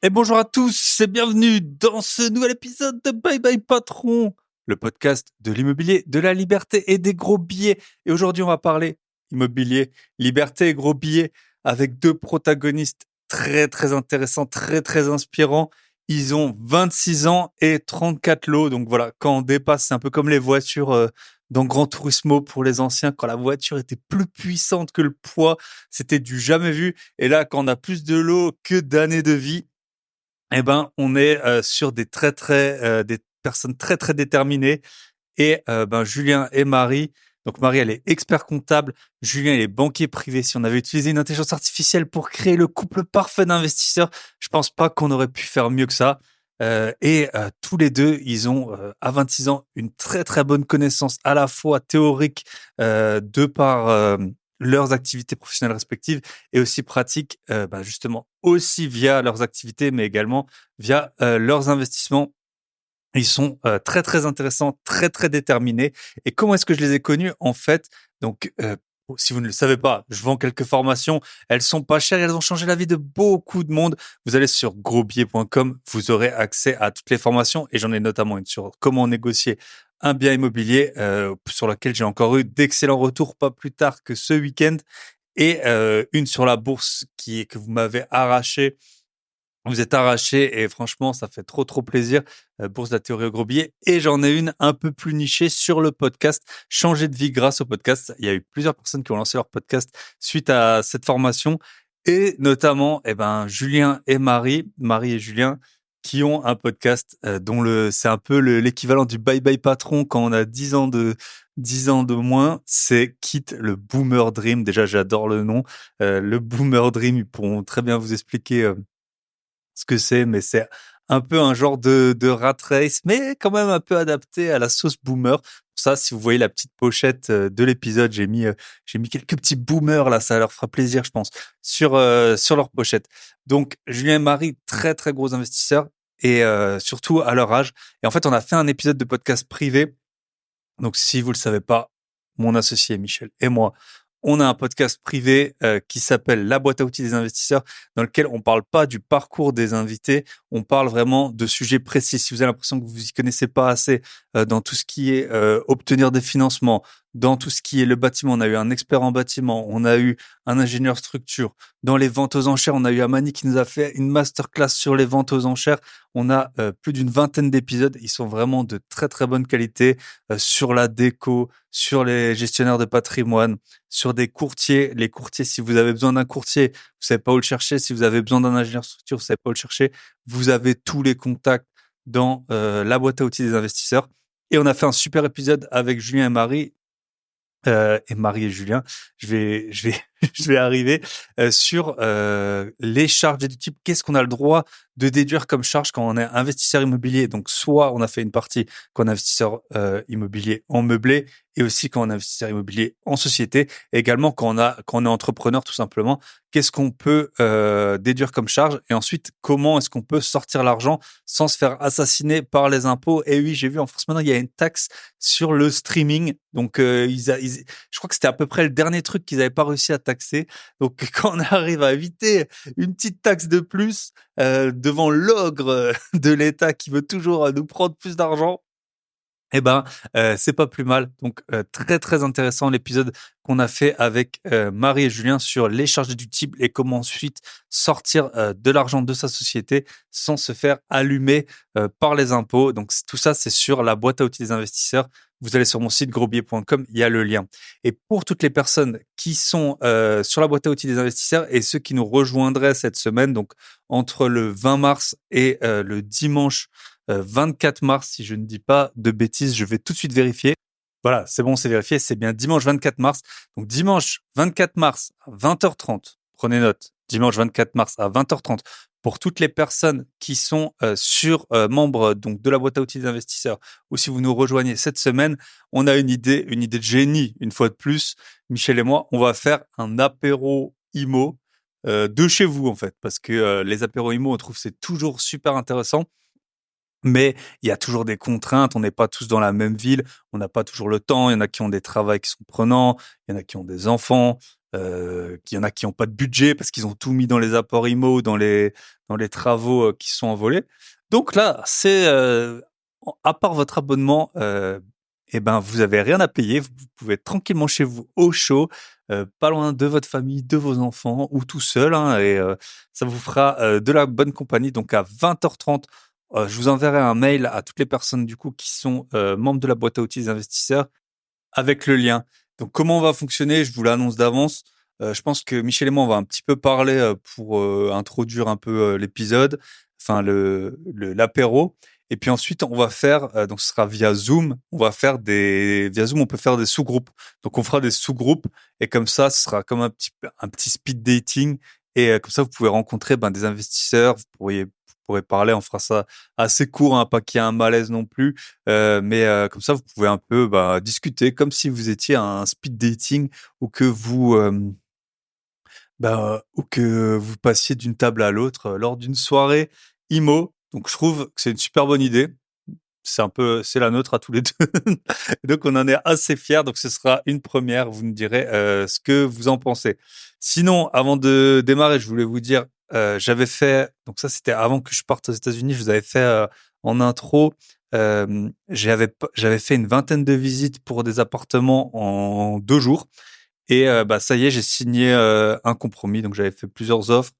Et bonjour à tous et bienvenue dans ce nouvel épisode de Bye Bye Patron, le podcast de l'immobilier, de la liberté et des gros billets. Et aujourd'hui, on va parler immobilier, liberté et gros billets avec deux protagonistes très intéressants, très inspirants. Ils ont 26 ans et 34 lots. Donc voilà, quand on dépasse, c'est un peu comme les voitures dans Gran Turismo pour les anciens, quand la voiture était plus puissante que le poids, c'était du jamais vu. Et là, quand on a plus de lots que d'années de vie, eh ben, on est sur des personnes très déterminées et Julien et Marie. Donc Marie, elle est expert comptable, Julien, il est banquier privé. Si on avait utilisé une intelligence artificielle pour créer le couple parfait d'investisseurs, je pense pas qu'on aurait pu faire mieux que ça. Tous les deux, ils ont à 26 ans une très bonne connaissance à la fois théorique de par leurs activités professionnelles respectives et aussi pratique, justement aussi via leurs activités, mais également via leurs investissements. Ils sont très intéressants, très déterminés. Et comment est-ce que je les ai connus en fait? Donc, si vous ne le savez pas, je vends quelques formations. Elles sont pas chères, elles ont changé la vie de beaucoup de monde. Vous allez sur grosbillet.com, vous aurez accès à toutes les formations et j'en ai notamment une sur comment négocier un bien immobilier sur laquelle j'ai encore eu d'excellents retours pas plus tard que ce week-end et une sur la bourse que vous m'avez arraché. Vous êtes arraché et franchement, ça fait trop plaisir. Bourse de la théorie au gros billets. Et j'en ai une un peu plus nichée sur le podcast. Changer de vie grâce au podcast. Il y a eu plusieurs personnes qui ont lancé leur podcast suite à cette formation. Et notamment, Julien et Marie et Julien, qui ont un podcast c'est un peu l'équivalent du Bye Bye Patron quand on a 10 ans de moins. C'est Quitte le Boomer Dream. Déjà, j'adore le nom. Le Boomer Dream, ils pourront très bien vous expliquer ce que c'est, mais c'est un peu un genre de rat race, mais quand même un peu adapté à la sauce boomer. Pour ça, si vous voyez la petite pochette de l'épisode, j'ai mis quelques petits boomers là, ça leur fera plaisir, je pense, sur leur pochette. Donc, Julien et Marie, très gros investisseurs et surtout à leur âge. Et en fait, on a fait un épisode de podcast privé. Donc, si vous le savez pas, mon associé Michel et moi, on a un podcast privé qui s'appelle La boîte à outils des investisseurs, dans lequel on parle pas du parcours des invités, on parle vraiment de sujets précis. Si vous avez l'impression que vous y connaissez pas assez dans tout ce qui est obtenir des financements, dans tout ce qui est le bâtiment, on a eu un expert en bâtiment, on a eu un ingénieur structure. Dans les ventes aux enchères, on a eu Amani qui nous a fait une masterclass sur les ventes aux enchères. On a plus d'une vingtaine d'épisodes. Ils sont vraiment de très bonne qualité sur la déco, sur les gestionnaires de patrimoine, sur des courtiers. Les courtiers, si vous avez besoin d'un courtier, vous savez pas où le chercher. Si vous avez besoin d'un ingénieur structure, vous savez pas où le chercher. Vous avez tous les contacts dans la boîte à outils des investisseurs. Et on a fait un super épisode avec Julien et Marie et Julien. Je vais arriver sur les charges déductibles. Qu'est-ce qu'on a le droit de déduire comme charge quand on est investisseur immobilier? Donc, soit on a fait une partie quand on est investisseur immobilier en meublé et aussi quand on est investisseur immobilier en société. Et également quand on est entrepreneur, tout simplement. Qu'est-ce qu'on peut déduire comme charge? Et ensuite, comment est-ce qu'on peut sortir l'argent sans se faire assassiner par les impôts? Et oui, j'ai vu en France maintenant, il y a une taxe sur le streaming. Donc, je crois que c'était à peu près le dernier truc qu'ils n'avaient pas réussi à taxer. Donc, quand on arrive à éviter une petite taxe de plus devant l'ogre de l'État qui veut toujours nous prendre plus d'argent, c'est pas plus mal. Donc, très intéressant l'épisode qu'on a fait avec Marie et Julien sur les charges déductibles et comment ensuite sortir de l'argent de sa société sans se faire allumer par les impôts. Donc, tout ça, c'est sur la boîte à outils des investisseurs. Vous allez sur mon site grosbillet.com, il y a le lien. Et pour toutes les personnes qui sont sur la boîte à outils des investisseurs et ceux qui nous rejoindraient cette semaine, donc entre le 20 mars et le dimanche 24 mars, si je ne dis pas de bêtises, je vais tout de suite vérifier. Voilà, c'est bon, c'est vérifié, c'est bien dimanche 24 mars. Donc dimanche 24 mars à 20h30, prenez note, dimanche 24 mars à 20h30, pour toutes les personnes qui sont membres donc de la boîte à outils des investisseurs, ou si vous nous rejoignez cette semaine, on a une idée de génie, une fois de plus. Michel et moi, on va faire un apéro IMO de chez vous, en fait, parce que les apéros IMO, on trouve que c'est toujours super intéressant. Mais il y a toujours des contraintes, on n'est pas tous dans la même ville, on n'a pas toujours le temps, il y en a qui ont des travails qui sont prenants, il y en a qui ont des enfants, qu'il y en a qui ont pas de budget parce qu'ils ont tout mis dans les apports IMO, dans les travaux qui sont envolés. Donc là, à part votre abonnement, eh ben vous avez rien à payer. Vous pouvez être tranquillement chez vous au chaud, pas loin de votre famille, de vos enfants ou tout seul, hein, et ça vous fera de la bonne compagnie. Donc à 20h30, je vous enverrai un mail à toutes les personnes du coup qui sont membres de la boîte à outils des investisseurs avec le lien. Donc comment on va fonctionner, je vous l'annonce d'avance. Je pense que Michel et moi, on va un petit peu parler pour introduire un peu l'épisode, enfin l'apéro. Et puis ensuite, on va faire, donc ce sera via Zoom, via Zoom, on peut faire des sous-groupes. Donc on fera des sous-groupes et comme ça, ce sera comme un petit speed dating. Et comme ça, vous pouvez rencontrer des investisseurs, vous pourrez parler, on fera ça assez court, hein, pas qu'il y ait un malaise non plus. Mais comme ça, vous pouvez un peu discuter comme si vous étiez à un speed dating ou que vous passiez d'une table à l'autre lors d'une soirée IMO. Donc, je trouve que c'est une super bonne idée. C'est la nôtre à tous les deux. Donc, on en est assez fiers. Donc, ce sera une première. Vous me direz ce que vous en pensez. Sinon, avant de démarrer, je voulais vous dire, j'avais fait, donc ça, c'était avant que je parte aux États-Unis, je vous avais fait en intro, j'avais fait une vingtaine de visites pour des appartements en 2 jours. Et ça y est, j'ai signé un compromis. Donc, j'avais fait plusieurs offres.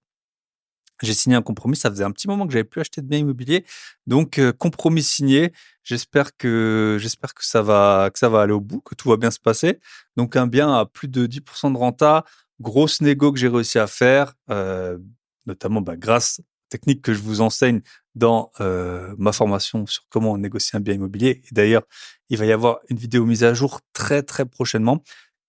J'ai signé un compromis. Ça faisait un petit moment que j'avais plus acheté de biens immobiliers. Donc, compromis signé. J'espère que ça va aller au bout, que tout va bien se passer. Donc, un bien à plus de 10% de renta. Grosse négo que j'ai réussi à faire, notamment grâce aux techniques que je vous enseigne dans ma formation sur comment négocier un bien immobilier. Et d'ailleurs, il va y avoir une vidéo mise à jour très, très prochainement.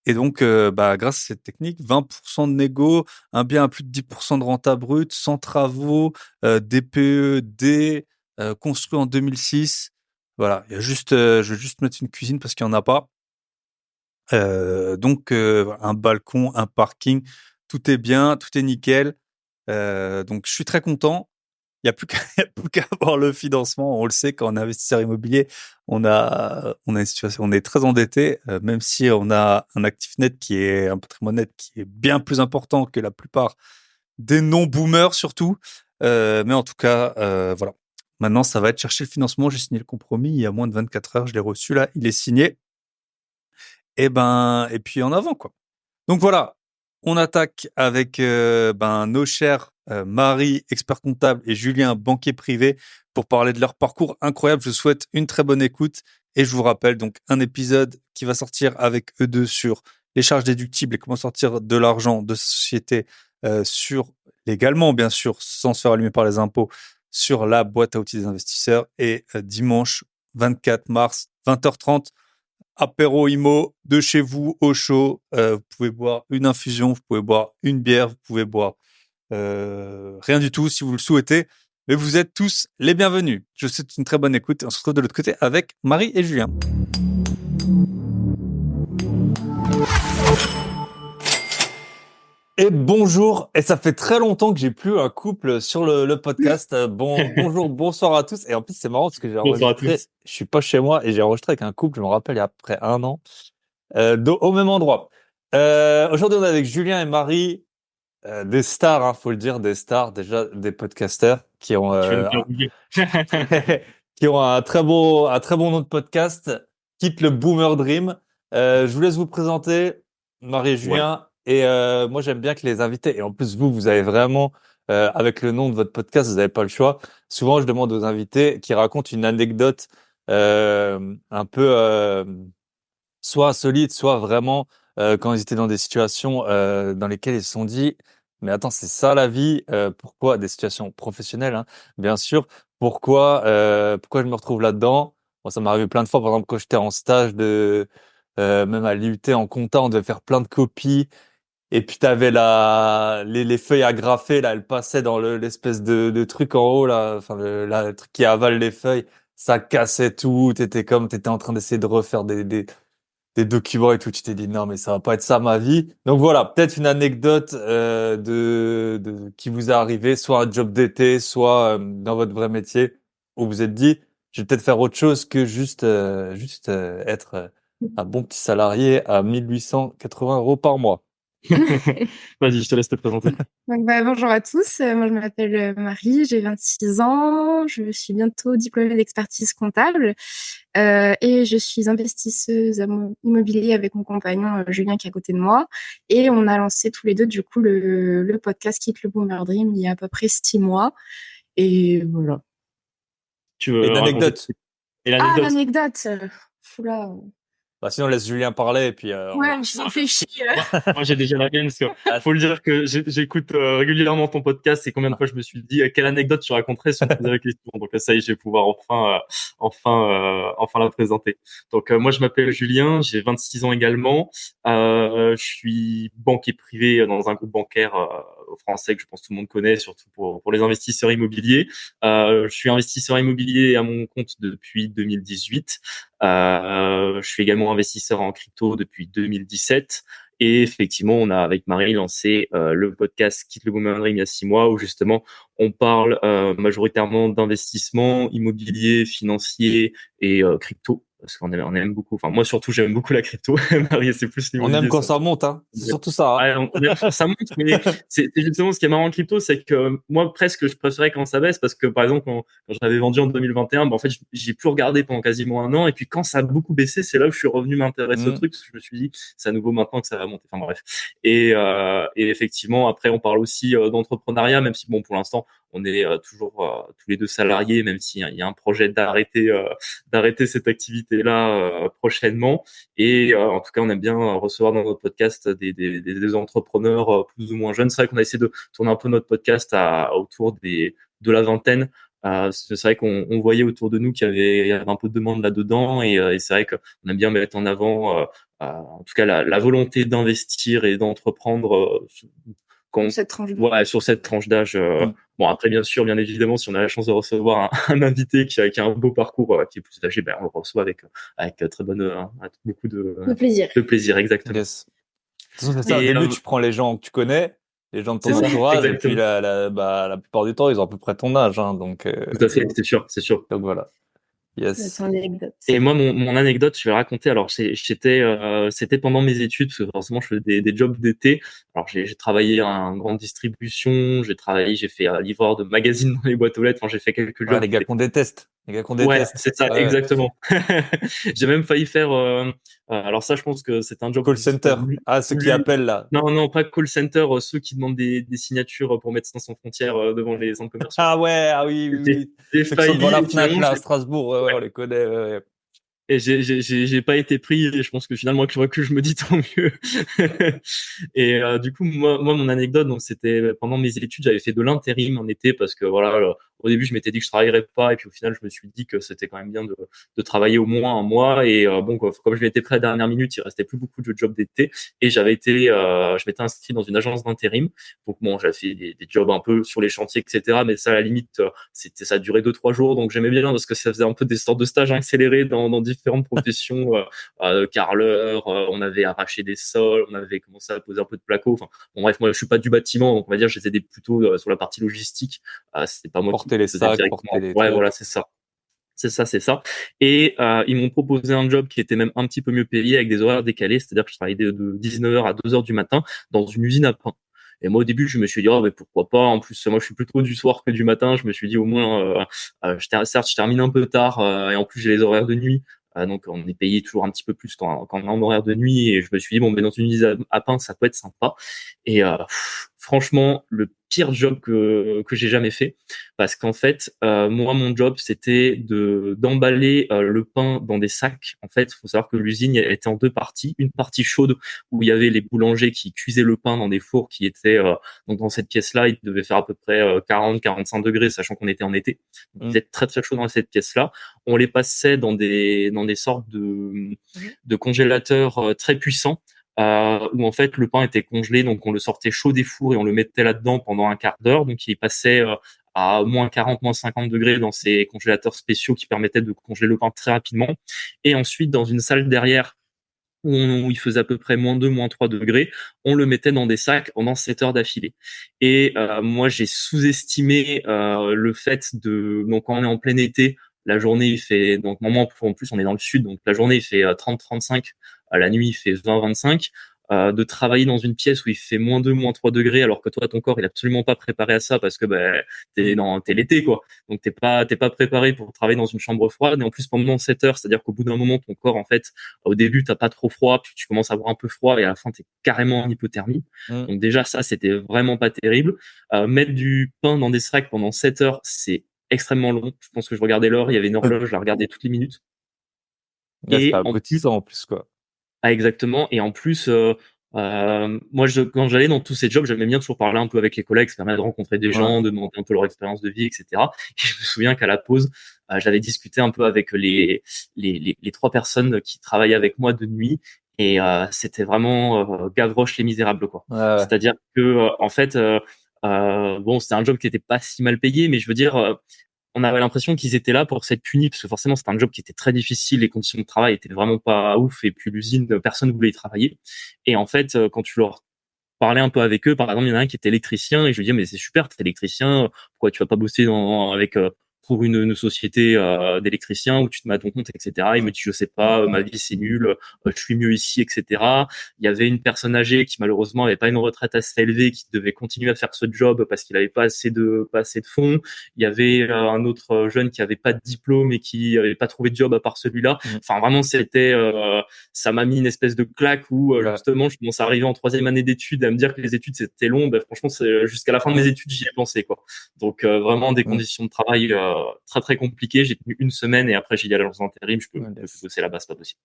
Et donc, grâce à cette technique, 20% de négo, un bien à plus de 10% de renta brute, sans travaux, DPE, construit en 2006. Voilà, il y a juste, je vais juste mettre une cuisine parce qu'il y en a pas. Donc, un balcon, un parking, tout est bien, tout est nickel. Donc, je suis très content. Il y a plus qu'à il y a plus qu'à avoir le financement. On le sait, quand on est investisseur immobilier, on a une situation, on est très endetté, même si on a un actif net qui est un patrimoine net qui est bien plus important que la plupart des non-boomers surtout. Mais en tout cas, voilà. Maintenant, ça va être chercher le financement. J'ai signé le compromis il y a moins de 24 heures. Je l'ai reçu là. Il est signé. Et puis en avant, quoi. Donc voilà, on attaque avec nos chers Marie, expert comptable, et Julien, banquier privé, pour parler de leur parcours incroyable. Je vous souhaite une très bonne écoute et je vous rappelle donc un épisode qui va sortir avec eux deux sur les charges déductibles et comment sortir de l'argent de sa société sur légalement, bien sûr, sans se faire allumer par les impôts, sur la boîte à outils des investisseurs. Et dimanche 24 mars, 20h30, apéro IMO de chez vous au chaud. Vous pouvez boire une infusion, vous pouvez boire une bière, vous pouvez boire rien du tout si vous le souhaitez. Mais vous êtes tous les bienvenus. Je vous souhaite une très bonne écoute. On se retrouve de l'autre côté avec Marie et Julien. Et bonjour, et ça fait très longtemps que j'ai plus un couple sur le podcast. Bonjour, bonsoir à tous. Et en plus, c'est marrant parce que j'ai Bonsoir à enregistré, tous. je suis pas chez moi et j'ai enregistré avec un couple, je me rappelle, il y a à peu près un an, au même endroit. Aujourd'hui, on est avec Julien et Marie, des stars, hein, faut le dire, des stars, déjà des podcasters qui ont, Tu viens de faire oublier. qui ont un très bon nom de podcast, Quitte le Boomer Dream. Je vous laisse vous présenter, Marie et Ouais. Julien. Et moi, j'aime bien que les invités, et en plus, vous avez vraiment, avec le nom de votre podcast, vous n'avez pas le choix. Souvent, je demande aux invités qui racontent une anecdote un peu soit insolite, soit vraiment quand ils étaient dans des situations dans lesquelles ils se sont dit, mais attends, c'est ça la vie, pourquoi des situations professionnelles, hein, bien sûr, pourquoi je me retrouve là-dedans? Moi, ça m'est arrivé plein de fois, par exemple, quand j'étais en stage même à l'IUT en compta, on devait faire plein de copies, et puis t'avais les feuilles agrafées, là, elles passaient dans l'espèce de truc en haut, là, enfin, le truc qui avale les feuilles, ça cassait tout, t'étais en train d'essayer de refaire des documents et tout, tu t'es dit non mais ça va pas être ça ma vie. Donc voilà, peut-être une anecdote qui vous est arrivée, soit un job d'été, soit dans votre vrai métier, où vous êtes dit, je vais peut-être faire autre chose que juste être un bon petit salarié à 1 880 € par mois. Vas-y, je te laisse te présenter. Donc, bonjour à tous. Moi, je m'appelle Marie, j'ai 26 ans. Je suis bientôt diplômée d'expertise comptable et je suis investisseuse immobilier avec mon compagnon Julien qui est à côté de moi. Et on a lancé tous les deux, du coup, le podcast Quitte le Boomer Dream il y a à peu près 6 mois. Et voilà. Tu Et veux une raconter? anecdote. Et Ah, l'anecdote? l'anecdote. Oula. Bah, sinon, laisse Julien parler et puis Ouais, je réfléchis. Moi, j'ai déjà la mienne, parce que Ah, faut le dire que j'écoute régulièrement ton podcast et combien de fois je me suis dit quelle anecdote tu raconterais si on te posait la question. Donc là, ça y est, je vais pouvoir enfin la présenter. Donc moi, je m'appelle Julien, j'ai 26 ans également. Je suis banquier privé dans un groupe bancaire français que je pense tout le monde connaît, surtout pour les investisseurs immobiliers. Je suis investisseur immobilier à mon compte depuis 2018. Je suis également investisseur en crypto depuis 2017. Et effectivement, on a avec Marie lancé le podcast Quitte le Boomerang il y a 6 mois, où justement on parle majoritairement d'investissement immobilier, financier et crypto, parce on aime beaucoup. Enfin, moi surtout, j'aime beaucoup la crypto. Marie, c'est plus on aime l'immobilier. quand ça monte, hein. C'est surtout ça, hein. Ouais, ça monte, mais c'est justement ce qui est marrant en crypto, c'est que moi presque je préférais quand ça baisse parce que par exemple quand je l'avais vendu en 2021, bah, en fait j'ai plus regardé pendant quasiment un an et puis quand ça a beaucoup baissé, c'est là où je suis revenu m'intéresser au Mm. truc parce que je me suis dit c'est à nouveau maintenant que ça va monter. Enfin bref. Et effectivement après on parle aussi d'entrepreneuriat, même si bon pour l'instant on est toujours tous les deux salariés, même s'il y a un projet d'arrêter cette activité-là prochainement. Et en tout cas, on aime bien recevoir dans notre podcast des entrepreneurs plus ou moins jeunes. C'est vrai qu'on a essayé de tourner un peu notre podcast autour de la vingtaine. C'est vrai qu'on voyait autour de nous il y avait un peu de demande là-dedans. Et c'est vrai qu'on aime bien mettre en avant, en tout cas, la volonté d'investir et d'entreprendre quand, Cette tranche. ouais, sur cette tranche d'âge. Mm. Bon, après, bien sûr, bien évidemment, si on a la chance de recevoir un invité qui a un beau parcours, qui est plus âgé, ben, on le reçoit avec très bonne, avec beaucoup Le plaisir. de plaisir, exactement. Yes. De toute façon, c'est ça. Au Et début, tu prends les gens que tu connais, les gens de c'est ton ça, entourage, et puis exactement. la plupart du temps, ils ont à peu près ton âge, hein. Tout à fait, c'est sûr, c'est sûr. Donc voilà. Ton Yes. anecdote. Et moi, mon anecdote, je vais raconter. Alors, c'était pendant mes études, parce que forcément, je faisais des jobs d'été. Alors, j'ai travaillé en grande distribution, j'ai fait livreur de magazines dans les boîtes aux lettres. Enfin, j'ai fait quelques Ouais, jobs les qui gars étaient. qu'on déteste. Les gars qu'on Ouais, déteste. c'est ça, Ouais. exactement. J'ai même failli faire. Alors ça, je pense que c'est un job Call qui se ferait center. plus. Ah, ceux qui appellent là. Non, non, pas call center. Ceux qui demandent des signatures pour Médecins sans frontières devant les centres commerciaux. Ah ouais, ah oui, oui, J'ai oui. j'ai Ceux qui sont devant failli la et Fnac finalement, là à Strasbourg. Ouais, ouais, on les connaît. Ouais, ouais. et j'ai pas été pris et je pense que finalement avec le recul je me dis tant mieux. Et du coup moi mon anecdote donc c'était pendant mes études j'avais fait de l'intérim en été parce que voilà au début je m'étais dit que je travaillerais pas et puis au final je me suis dit que c'était quand même bien de travailler au moins un mois et bon quoi, comme je m'étais prêt à la dernière minute il restait plus beaucoup de jobs d'été et je m'étais inscrit dans une agence d'intérim donc bon j'avais fait des jobs un peu sur les chantiers etc mais ça à la limite ça a duré 2 3 jours donc j'aimais bien parce que ça faisait un peu des sortes de stages accélérés dans différentes professions carreleur on avait arraché des sols on avait commencé à poser un peu de placo enfin bon bref moi je suis pas du bâtiment donc on va dire j'étais plutôt sur la partie logistique c'était pas moi qui Porter les faisais sacs, porter directement les ouais voilà trucs. c'est ça c'est ça. Et ils m'ont proposé un job qui était même un petit peu mieux payé avec des horaires décalés, c'est-à-dire que je travaillais de 19h à 2h du matin dans une usine à pain. Et moi, au début, je me suis dit, oh, mais pourquoi pas. En plus, moi, je suis plutôt du soir que du matin. Je me suis dit, au moins, certes, je termine un peu tard, et en plus, j'ai les horaires de nuit. Donc, on est payé toujours un petit peu plus quand on est en horaire de nuit. Et je me suis dit, bon, mais dans une usine à pain, ça peut être sympa. Et franchement, le pire job que j'ai jamais fait parce qu'en fait moi mon job c'était de d'emballer le pain dans des sacs. En fait il faut savoir que l'usine elle était en deux parties, une partie chaude où il y avait les boulangers qui cuisaient le pain dans des fours qui étaient donc dans cette pièce là il devait faire à peu près 40-45 degrés sachant qu'on était en été donc il Mm. faisait très très chaud dans cette pièce là. On les passait dans des sortes de congélateurs très puissants où en fait le pain était congelé, donc on le sortait chaud des fours et on le mettait là-dedans pendant un quart d'heure, donc il passait à moins 40, moins 50 degrés dans ces congélateurs spéciaux qui permettaient de congeler le pain très rapidement. Et ensuite, dans une salle derrière où il faisait à peu près -2, -3 degrés, on le mettait dans des sacs pendant 7 heures d'affilée. Et moi, j'ai sous-estimé le fait donc quand on est en plein été, la journée il fait, donc moment en plus on est dans le sud, donc la journée il fait 30-35, la nuit il fait 20-25. de travailler dans une pièce où il fait -2, -3 degrés, alors que toi, ton corps, il est absolument pas préparé à ça parce que t'es l'été, quoi. Donc t'es pas préparé pour travailler dans une chambre froide. Et en plus, pendant 7 heures, c'est-à-dire qu'au bout d'un moment, ton corps, en fait, au début, t'as pas trop froid, puis tu commences à avoir un peu froid, et à la fin, t'es carrément en hypothermie. Donc déjà, ça, c'était vraiment pas terrible. Mettre du pain dans des snacks pendant 7 heures, c'est extrêmement long. Je pense que je regardais l'heure, il y avait une horloge, je la regardais toutes les minutes. Là, c'est Et en plus, abrutissant en plus, quoi. exactement. Et en plus, moi, quand j'allais dans tous ces jobs, j'aimais bien toujours parler un peu avec les collègues, ça permet de rencontrer des Ouais. gens, de demander un peu leur expérience de vie, etc. Et je me souviens qu'à la pause, j'avais discuté un peu avec les trois personnes qui travaillaient avec moi de nuit. Et c'était vraiment Gavroche les Misérables, quoi. Ouais, ouais. C'est-à-dire que en fait, bon, c'était un job qui était pas si mal payé, mais je veux dire, on avait l'impression qu'ils étaient là pour s'être punis, parce que forcément c'était un job qui était très difficile, les conditions de travail étaient vraiment pas ouf, et puis l'usine, personne ne voulait y travailler. Et en fait, quand tu leur parlais un peu avec eux, par exemple, il y en a un qui était électricien, et je lui disais, mais c'est super, t'es électricien, pourquoi tu vas pas bosser avec pour une société d'électriciens où tu te mets à ton compte, etc. Il me dit, je sais pas, ma vie c'est nul, je suis mieux ici, etc. Il y avait une personne âgée qui malheureusement avait pas une retraite assez élevée, qui devait continuer à faire ce job parce qu'il avait pas assez de fonds. Il y avait un autre jeune qui avait pas de diplôme et qui avait pas trouvé de job à part celui-là. Enfin, vraiment, ça m'a mis une espèce de claque où Ouais. justement, je commence à arriver en 3e année d'études, à me dire que les études c'était long. Franchement, c'est jusqu'à la fin de mes études, j'y ai pensé, quoi. Donc vraiment des conditions de travail très très compliquées. J'ai tenu une semaine et après j'ai dit à l'agence d'intérim, je peux plus bosser là-bas, c'est pas possible.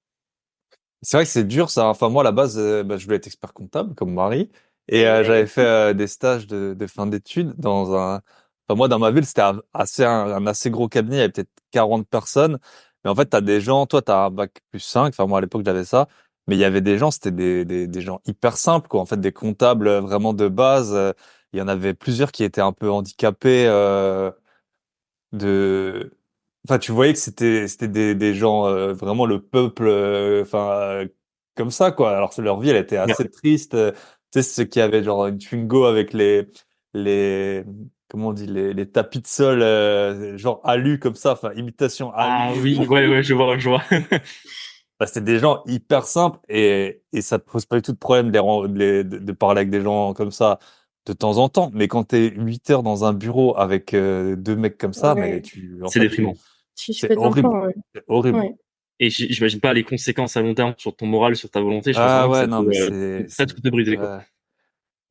C'est vrai que c'est dur, ça. Enfin, moi, à la base, je voulais être expert comptable, comme Marie. Et j'avais fait des stages de fin d'études dans un... Enfin, moi, dans ma ville, c'était un assez gros cabinet. Il y avait peut-être 40 personnes. Mais en fait, t'as des gens... Toi, t'as un bac+5. Enfin, moi, à l'époque, j'avais ça. Mais il y avait des gens, c'était des gens hyper simples, quoi. En fait, des comptables vraiment de base. Il y en avait plusieurs qui étaient un peu handicapés. De Enfin, tu voyais que c'était des gens vraiment le peuple enfin comme ça, quoi. Alors que leur vie, elle était Ouais. assez triste. Tu sais, ceux qui avaient genre une Twingo avec les comment on dit, les tapis de sol genre alu comme ça, enfin imitation Ah alu. oui, ouais, je vois, je vois. Bah, c'était des gens hyper simples et ça te pose pas du tout de problème de parler avec des gens comme ça de temps en temps. Mais quand t'es 8 heures dans un bureau avec deux mecs comme ça, mais Ouais. tu, en C'est fait, déprimant. Tu c'est fais de horrible. l'emploi, ouais. C'est horrible. Ouais. Et j'imagine pas les conséquences à long terme sur ton moral, sur ta volonté. Je pense Ah vraiment que ouais, ça non, mais peut peut-être te briser, quoi. ouais.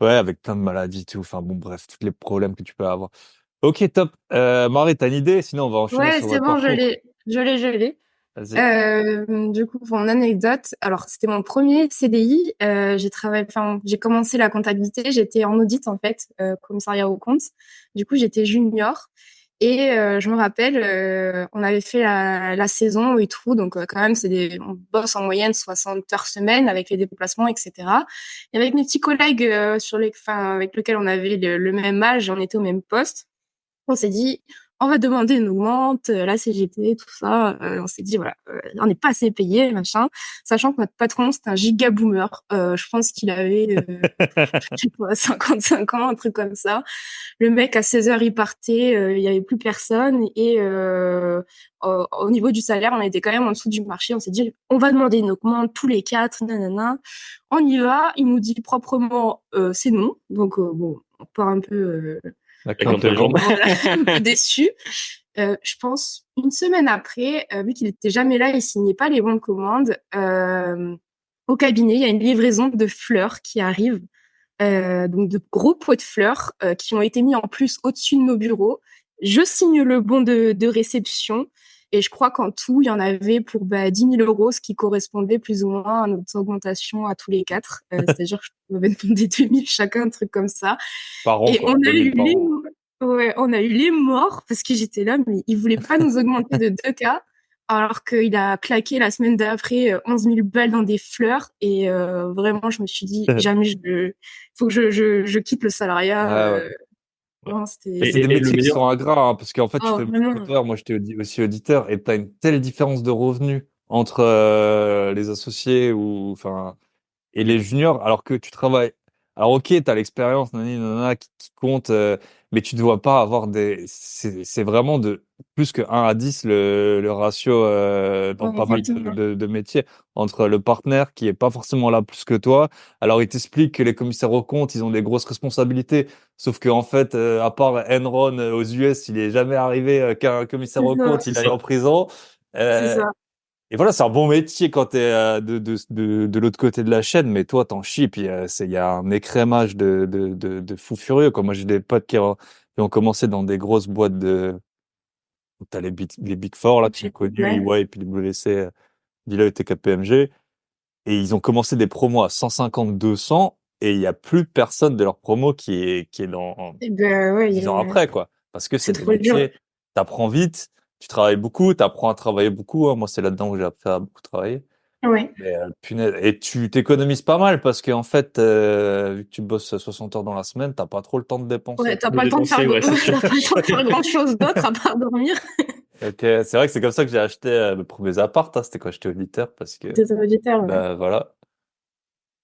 Ouais, avec plein de maladies et tout. Enfin bon, bref, tous les problèmes que tu peux avoir. Ok, top. Marie, t'as une idée? Sinon, on va enchaîner Ouais, sur c'est votre bon, je parcours. l'ai. Je l'ai. Vas-y. Du coup, pour une anecdote, alors c'était mon premier CDI. J'ai commencé la comptabilité. J'étais en audit en fait, commissariat aux comptes. Du coup, j'étais junior et je me rappelle, on avait fait la saison et tout, donc quand même, on bosse en moyenne 60 heures semaine avec les déplacements, etc. Et avec mes petits collègues avec lesquels on avait le même âge, on était au même poste. On s'est dit, on va demander une augmente, la CGT, tout ça. On s'est dit, voilà, on n'est pas assez payé, machin. Sachant que notre patron, c'était un giga boomer. Je pense qu'il avait, je sais pas, 55 ans, un truc comme ça. Le mec, à 16 heures, il partait, il y avait plus personne. Et au niveau du salaire, on était quand même en dessous du marché. On s'est dit, on va demander une augmente tous les quatre, nanana. On y va. Il nous dit proprement, c'est non. Donc, bon, on part un peu... La Avec crainte entre les jambes. voilà, un peu déçu. Je pense une semaine après, vu qu'il était jamais là, il signait pas les bons de commande. Au cabinet, il y a une livraison de fleurs qui arrive, donc de gros pots de fleurs qui ont été mis en plus au-dessus de nos bureaux. Je signe le bon de réception et je crois qu'en tout, il y en avait pour 10 000 euros, ce qui correspondait plus ou moins à notre augmentation à tous les quatre. C'est-à-dire que je m'avais demandé 2 000 chacun, un truc comme ça. par an, Et quoi. 2000 par an. on a eu les morts parce que j'étais là, mais il voulait pas nous augmenter de 2 cas, alors qu'il a claqué la semaine d'après 11 000 balles dans des fleurs. Et vraiment, je me suis dit, jamais faut que je quitte le salariat. Ouais, ouais. Vraiment, Et c'était, c'est des Et le métiers qui meilleur, sont ingrats, hein, parce qu'en fait, tu oh, fais vraiment. auditeur, moi j'étais aussi auditeur, et tu as une telle différence de revenus entre les associés ou enfin et les juniors, alors que tu travailles Alors ok, t'as l'expérience, nani, nanana, qui compte, mais tu dois pas avoir c'est vraiment de plus que 1 à 10 le ratio dans Ouais, pas mal exactement. de métiers entre le partenaire qui est pas forcément là plus que toi. Alors il t'explique que les commissaires aux comptes, ils ont des grosses responsabilités, sauf que en fait, à part Enron aux US, il est jamais arrivé qu'un commissaire C'est aux ça, comptes, C'est il aille ça. en prison. c'est Euh, ça. et voilà, c'est un bon métier quand t'es de l'autre côté de la chaîne, mais toi, t'en chies. Puis il y a un écrémage de fous furieux. Comme moi, j'ai des potes qui ont commencé dans des grosses boîtes où t'as les Big Four, là, qui sont connus, Ouais. EY, PwC, Deloitte et KPMG. Et ils ont commencé des promos à 150, 200, et il y a plus personne de leur promo qui est dans Et ben ouais, 10 ans après, quoi. Parce que c'est c'est des trop dur. métiers, t'apprends vite, tu travailles beaucoup, t'apprends à travailler beaucoup, hein. Moi, c'est là-dedans que j'ai appris à beaucoup travailler. Ouais. Mais punaise, et tu t'économises pas mal parce qu'en fait, vu que tu bosses 60 heures dans la semaine, t'as pas trop le temps de Ouais, dépenser. t'as De pas le temps de faire, dépenser, ouais, c'est sûr. t'as pas le temps de faire grand-chose d'autre à part dormir. Donc, c'est vrai que c'est comme ça que j'ai acheté mes premiers apparts, hein. C'était quand j'étais auditeur parce que, Des auditeurs, ouais. bah voilà.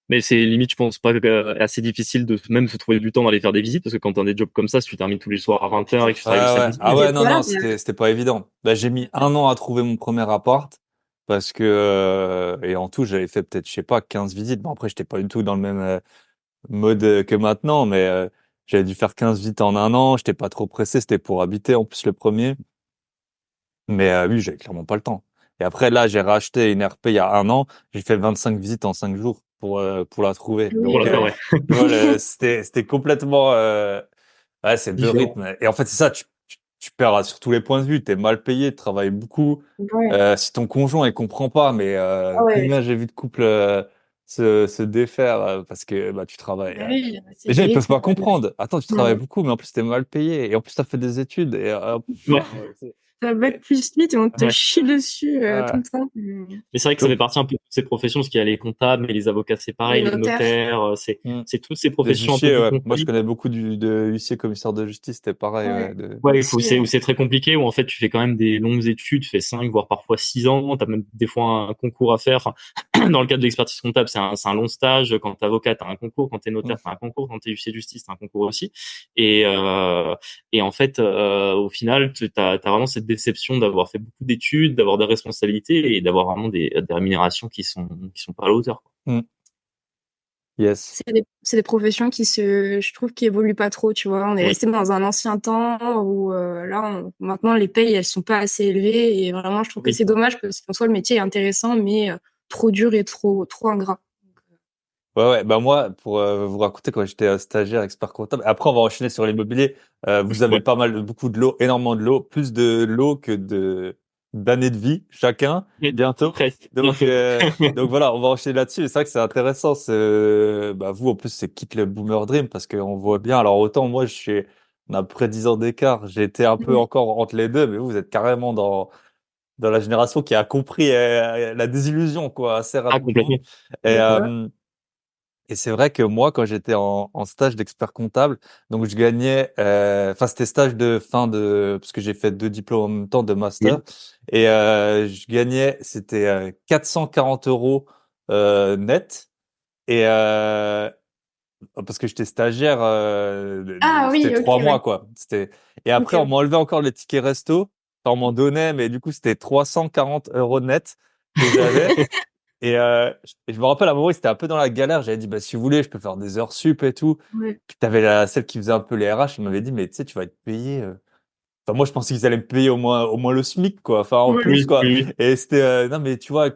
Mais c'est limite, je pense pas assez difficile de même se trouver du temps d'aller faire des visites parce que quand t'as des jobs comme ça, si tu termines tous les soirs à 20h et que tu Ouais, travailles le ouais. samedi, Ah Et ouais, non, voilà, non, c'était pas évident. Bah, j'ai mis 1 an à trouver mon premier appart parce que, et en tout, j'avais fait peut-être, je sais pas, 15 visites. Bon, après, j'étais pas du tout dans le même mode que maintenant, mais j'avais dû faire 15 visites en 1 an. J'étais pas trop pressé, c'était pour habiter en plus le premier. Mais oui, j'avais clairement pas le temps. Et après, là, j'ai racheté une RP il y a 1 an. J'ai fait 25 visites en 5 jours pour la trouver. pour oui, la Donc, faire, ouais. ouais, tu vois, c'était complètement... ouais, c'est deux différent. rythmes. Et en fait, c'est ça, tu perds sur tous les points de vue. T'es mal payé, tu travailles beaucoup. Ouais. Si ton conjoint, il comprend pas, mais Ah ouais. combien j'ai vu de couples se défaire parce que bah, tu travailles. Bah oui, c'est Les gens, des ils peuvent rythmes. pas comprendre. Attends, tu travailles Ouais. beaucoup, mais en plus, t'es mal payé. Et en plus, t'as fait des études. Et, Ouais, Ça va plus vite et on te ouais. chie dessus tout euh, le temps. Mais c'est vrai que ça fait donc, partie un peu de ces professions, parce qu'il y a les comptables, mais les avocats c'est Les pareil, les notaires. notaires, hmm. c'est toutes ces Les professions un peu huissiers, du ouais. Moi, je conseil. connais beaucoup de huissiers commissaires de justice. C'était pareil, ouais. Ouais. Ouais, Aussi, où c'est très compliqué, où en fait tu fais quand même des longues études, tu fais 5 voire parfois 6 ans, t'as même des fois un concours à faire. Enfin, dans le cadre de l'expertise comptable, c'est un long stage. Quand t'es avocat, t'as un concours. Quand t'es Hmm. notaire, t'as un concours. Quand t'es huissier de justice, t'as un concours aussi. Et, en fait, au final, t'as vraiment cette déception d'avoir fait beaucoup d'études, d'avoir des responsabilités et d'avoir vraiment des rémunérations qui sont pas à la hauteur, quoi. Hmm. Yes. c'est des professions je trouve, qui évoluent pas trop, tu vois. On est Oui, resté dans un ancien temps où là, maintenant, les payes, elles sont pas assez élevées et vraiment, je trouve que oui. c'est dommage parce qu'en soi, le métier est intéressant, mais trop dur et trop ingrat. Ouais, ouais. Bah moi, pour vous raconter, quand j'étais stagiaire, expert comptable. Après, on va enchaîner sur l'immobilier. Vous avez Ouais. pas mal, beaucoup de lots, énormément de lots, plus de lots que d'années de vie chacun Mais bientôt. presque, Donc, bientôt. donc voilà, on va enchaîner là-dessus. Et c'est vrai que c'est intéressant. Bah vous, en plus, c'est quitte le boomer dream parce qu'on voit bien. Alors autant moi, on a à peu près 10 ans d'écart. J'ai été un peu Ouais. encore entre les deux, mais vous êtes carrément dans la génération qui a compris la désillusion, quoi, assez Ah, rapidement. complètement. Et, Ouais. et c'est vrai que moi, quand j'étais en stage d'expert comptable, donc je gagnais, enfin c'était stage de fin parce que j'ai fait 2 diplômes en même temps de master, Oui. et je gagnais, c'était 440 euros net, et parce que j'étais stagiaire, Ah c'était oui, ok, 3 mois ouais. quoi. Et après on Ok. m'enlevait encore les tickets resto, enfin, on m'en donnait, mais du coup c'était 340 euros net que j'avais. Et je me rappelle à un moment, c'était un peu dans la galère. J'avais dit, bah, si vous voulez, je peux faire des heures sup et tout. Ouais. Puis t'avais celle qui faisait un peu les RH, il m'avait dit, mais tu sais, tu vas être payé. Enfin, moi, je pensais qu'ils allaient me payer au moins le SMIC, quoi. Enfin, en Ouais. plus, Oui, quoi. oui, oui. Et c'était, non, mais tu vois,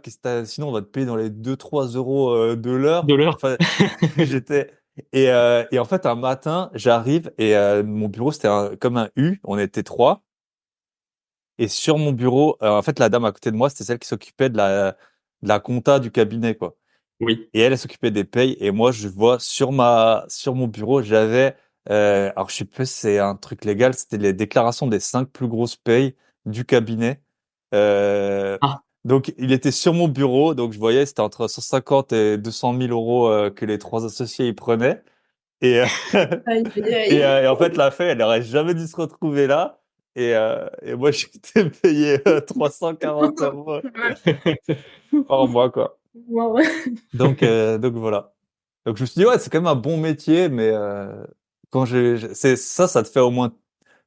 sinon, on va te payer dans les 2, 3 euros de l'heure. De l'heure. Enfin, j'étais, et en fait, un matin, j'arrive et mon bureau, c'était comme un U. On était trois. Et sur mon bureau, en fait, la dame à côté de moi, c'était celle qui s'occupait de la compta du cabinet, quoi. Oui. Et elle, elle s'occupait des payes. Et moi, je vois sur mon bureau, j'avais, alors je sais plus, si c'est un truc légal, c'était les déclarations des 5 plus grosses payes du cabinet. Euh, Ah, donc, il était sur mon bureau. Donc, je voyais, c'était entre 150 et 200 000 euros que les trois associés y prenaient. Et, Aïe, aïe, aïe. et en fait, la fée, elle n'aurait jamais dû se retrouver là. Et moi, j'étais payé 340 euros Ouais. par mois, quoi. Wow. Donc voilà. Donc je me suis dit ouais, c'est quand même un bon métier, mais quand c'est ça, ça te fait au moins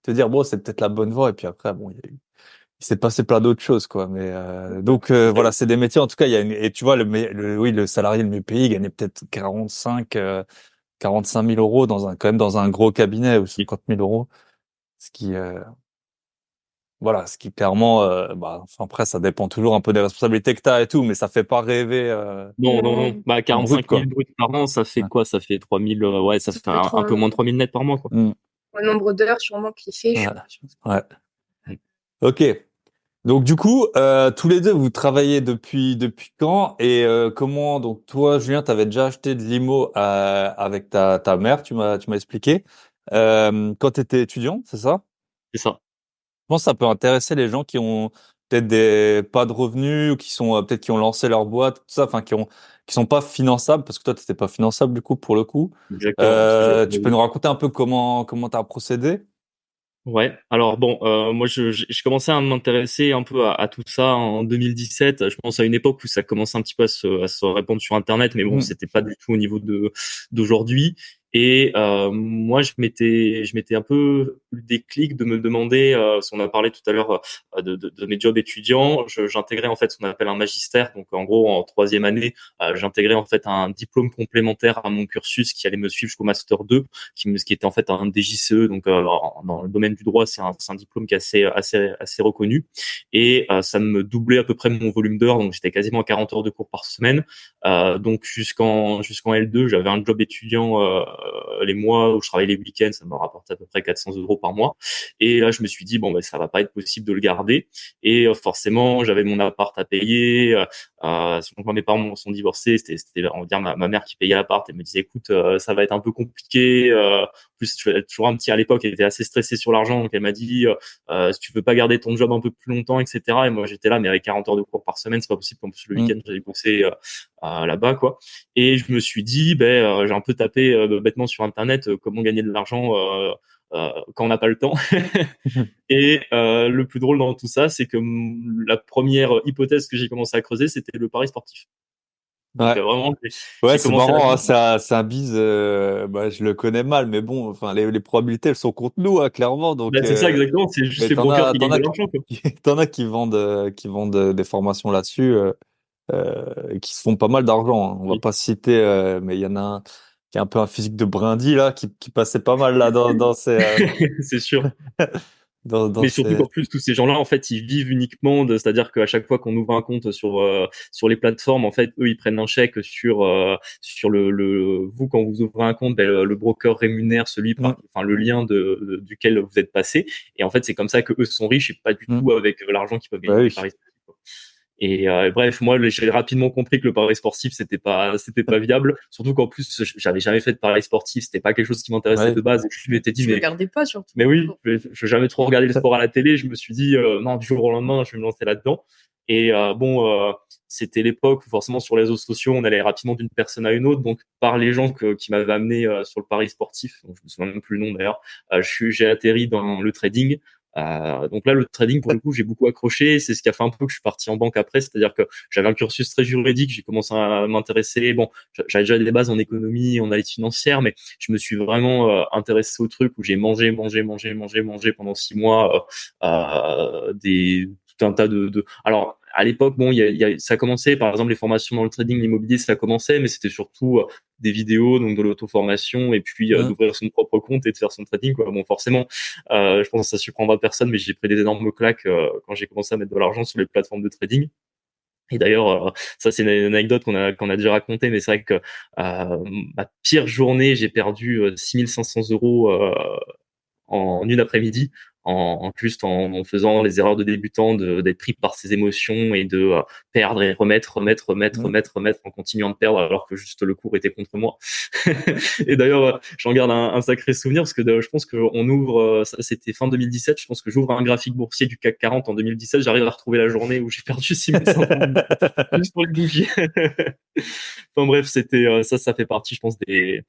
te dire bon, c'est peut-être la bonne voie. Et puis après, bon, il s'est passé plein d'autres choses, quoi. Mais donc voilà, c'est des métiers. En tout cas, il y a et tu vois oui, le salarié le mieux payé, il gagnait peut-être 45 000 euros quand même dans un gros cabinet ou 50 000 euros, ce qui voilà, ce qui clairement, bah, enfin, après, ça dépend toujours un peu des responsabilités que t'as et tout, mais ça fait pas rêver Non, non, non. Bah, brut, 45 quoi. 000 bruts par an, ça fait Ouais. quoi? Ça fait 3 000, ouais, ça Ça fait fait un peu moins de 3 000 net par mois, quoi. Mm. au nombre d'heures sûrement qu'il fait, Ouais. je pense. Ouais. Ok. Donc du coup, tous les deux, vous travaillez depuis quand et comment? Donc toi, Julien, t'avais déjà acheté de l'IMO avec ta mère, tu m'as expliqué quand t'étais étudiant, c'est ça? C'est ça. Je pense que ça peut intéresser les gens qui ont peut-être des pas de revenus ou qui sont peut-être qui ont lancé leur boîte, tout ça, enfin qui sont pas finançables parce que toi t'étais pas finançable du coup pour le coup. Exactement. Parce que j'avais Tu peux nous raconter un peu comment t'as procédé? Ouais, alors bon, moi je commençais à m'intéresser un peu à tout ça en 2017. Je pense à une époque où ça commençait un petit peu à se répandre sur Internet, mais bon, Mm. c'était pas du tout au niveau d'aujourd'hui. Et moi, je m'étais un peu eu le déclic de me demander, si on a parlé tout à l'heure de mes jobs étudiants, j'intégrais en fait ce qu'on appelle un magistère. Donc en gros, en troisième année, j'intégrais en fait un diplôme complémentaire à mon cursus qui allait me suivre jusqu'au master 2 qui était en fait un DJCE, donc dans le domaine du droit, c'est un diplôme qui est assez reconnu, et ça me doublait à peu près mon volume d'heures, donc j'étais quasiment à 40 heures de cours par semaine, donc jusqu'en L2, j'avais un job étudiant les mois où je travaillais les week-ends, ça me rapportait à peu près 400 euros par mois, et là je me suis dit bon ben ça va pas être possible de le garder, et forcément j'avais mon appart à payer, quand mes parents sont divorcés, c'était on va dire ma mère qui payait l'appart. Elle me disait écoute, ça va être un peu compliqué. En plus, je suis toujours un petit à l'époque, elle était assez stressée sur l'argent, donc elle m'a dit si tu veux pas garder ton job un peu plus longtemps, etc. Et moi j'étais là, mais avec 40 heures de cours par semaine, c'est pas possible. En plus le Mm. week-end j'allais bosser là-bas, quoi. Et je me suis dit, ben j'ai un peu tapé bêtement sur internet comment gagner de l'argent. Quand on n'a pas le temps. Et le plus drôle dans tout ça, c'est que la première hypothèse que j'ai commencé à creuser, c'était le pari sportif. Donc Ouais. vraiment, Ouais, j'ai c'est commencé marrant, hein, là-dedans. c'est un bise, bah, je le connais mal, mais bon, enfin, les probabilités, elles sont contre nous, hein, clairement, donc, Ben, c'est ça exactement, c'est juste mais les brokers qui gagnent de l'argent, quoi. t'en as qui vendent des formations là-dessus, et qui se font pas mal d'argent, hein. On va Oui. pas citer, mais il y en a un qui a un peu un physique de brindille, là, qui passait pas mal, là, dans ces, C'est sûr. dans Mais surtout ces, qu'en plus, tous ces gens-là, en fait, ils vivent uniquement c'est-à-dire qu'à chaque fois qu'on ouvre un compte sur les plateformes, en fait, eux, ils prennent un chèque sur vous, quand vous ouvrez un compte, ben, le broker rémunère celui Mm, enfin, le lien duquel vous êtes passé. Et en fait, c'est comme ça que eux sont riches et pas du mm. tout avec l'argent qu'ils peuvent Bah gagner des oui. paris sportifs, quoi. Et bref, moi, j'ai rapidement compris que le pari sportif, c'était pas viable. Surtout qu'en plus, j'avais jamais fait de pari sportif. C'était pas quelque chose qui m'intéressait Ouais. de base. Et je m'étais dit, Tu mais regardais pas surtout. oui, je jamais trop regardé le sport à la télé. Je me suis dit, non, du jour au lendemain, je vais me lancer là-dedans. Et c'était l'époque où forcément sur les réseaux sociaux, on allait rapidement d'une personne à une autre. Donc par les gens qui m'avaient amené sur le pari sportif, donc je me souviens même plus le nom d'ailleurs, j'ai atterri dans le trading. Donc là, le trading, pour le coup, j'ai beaucoup accroché. C'est ce qui a fait un peu que je suis parti en banque après. C'est-à-dire que j'avais un cursus très juridique. J'ai commencé à m'intéresser. Bon, j'avais déjà des bases en économie, en analyse financière, mais je me suis vraiment intéressé au truc où j'ai mangé pendant 6 mois tout un tas Alors à l'époque, bon, ça commençait, par exemple, les formations dans le trading, l'immobilier, ça commençait, mais c'était surtout des vidéos, donc de l'auto-formation, et puis Mm. d'ouvrir son propre compte et de faire son trading, quoi. Bon, forcément, je pense que ça surprendra personne, mais j'ai pris des énormes claques quand j'ai commencé à mettre de l'argent sur les plateformes de trading. Et d'ailleurs, ça c'est une anecdote qu'on a déjà racontée, mais c'est vrai que ma pire journée, j'ai perdu 6 500 euros en une après-midi, juste en faisant les erreurs de débutant, d'être pris par ses émotions et de perdre et Mm. remettre en continuant de perdre alors que juste le cours était contre moi. Et d'ailleurs, j'en garde un sacré souvenir parce que je pense qu'on ouvre, ça, c'était fin 2017, je pense que j'ouvre un graphique boursier du CAC 40 en 2017, j'arrive à retrouver la journée où j'ai perdu 6 500 juste pour le bouger. Enfin bref, c'était ça fait partie, je pense, des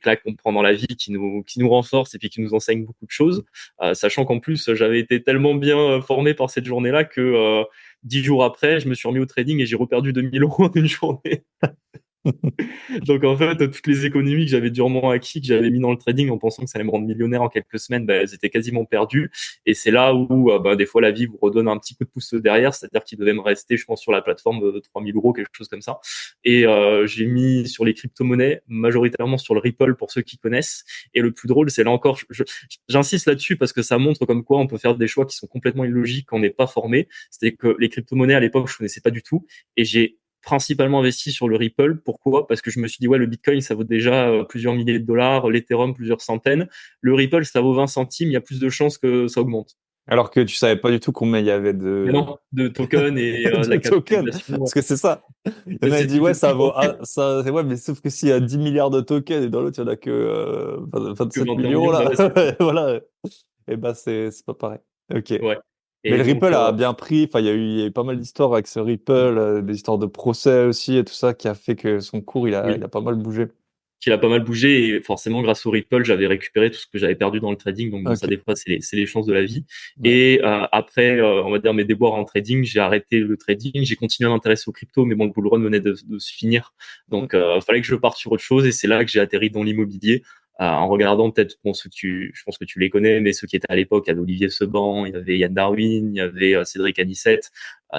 claques qu'on prend dans la vie qui nous renforcent et puis qui nous enseignent beaucoup de choses. Sachant qu'en plus, j'avais été tellement bien formé par cette journée-là que 10 jours après, je me suis remis au trading et j'ai reperdu 2 000 euros en une journée. Donc en fait, toutes les économies que j'avais durement acquis, que j'avais mis dans le trading en pensant que ça allait me rendre millionnaire en quelques semaines, bah, elles étaient quasiment perdues. Et c'est là où bah, des fois la vie vous redonne un petit coup de pouce derrière, c'est-à-dire qu'il devait me rester, je pense, sur la plateforme de 3000 euros, quelque chose comme ça. Et j'ai mis sur les crypto-monnaies, majoritairement sur le Ripple pour ceux qui connaissent. Et le plus drôle, c'est là encore, j'insiste là-dessus parce que ça montre comme quoi on peut faire des choix qui sont complètement illogiques quand on n'est pas formé. C'est que les crypto-monnaies à l'époque, je connaissais pas du tout. Et j'ai principalement investi sur le Ripple. Pourquoi? Parce que je me suis dit, ouais, le Bitcoin, ça vaut déjà plusieurs milliers de dollars, l'Ethereum, plusieurs centaines. Le Ripple, ça vaut 20 centimes, il y a plus de chances que ça augmente. Alors que tu savais pas du tout combien il y avait Mais de, non, de tokens et de la tokens. capitalisation. Parce que c'est ça. Il y en Mais a qui c'est dit, tout ouais, ça petit, vaut, ça, ouais, mais sauf que s'il y a 10 milliards de tokens et dans l'autre, il y en a que, que 27 21 millions, millions, bah là. ouais, c'est ça. Voilà. Et bah, c'est pas pareil. Ok. Ouais. Mais Et le donc, Ripple a bien pris. Enfin, il y a eu pas mal d'histoires avec ce Ripple, des histoires de procès aussi et tout ça qui a fait que son cours, il oui, a pas mal bougé. qu'il a pas mal bougé et forcément grâce au Ripple j'avais récupéré tout ce que j'avais perdu dans le trading, donc bon ça Ok. des fois c'est les chances de la vie. Ouais. Et après on va dire mes déboires en trading, j'ai arrêté le trading, j'ai continué à m'intéresser aux crypto, mais bon le bull run venait de se finir, Mm. donc fallait que je parte sur autre chose et c'est là que j'ai atterri dans l'immobilier. En regardant peut-être bon ceux que je pense que tu les connais, mais ceux qui étaient à l'époque, il y avait Olivier Seban, il y avait Yann Darwin, il y avait Cédric Anissette.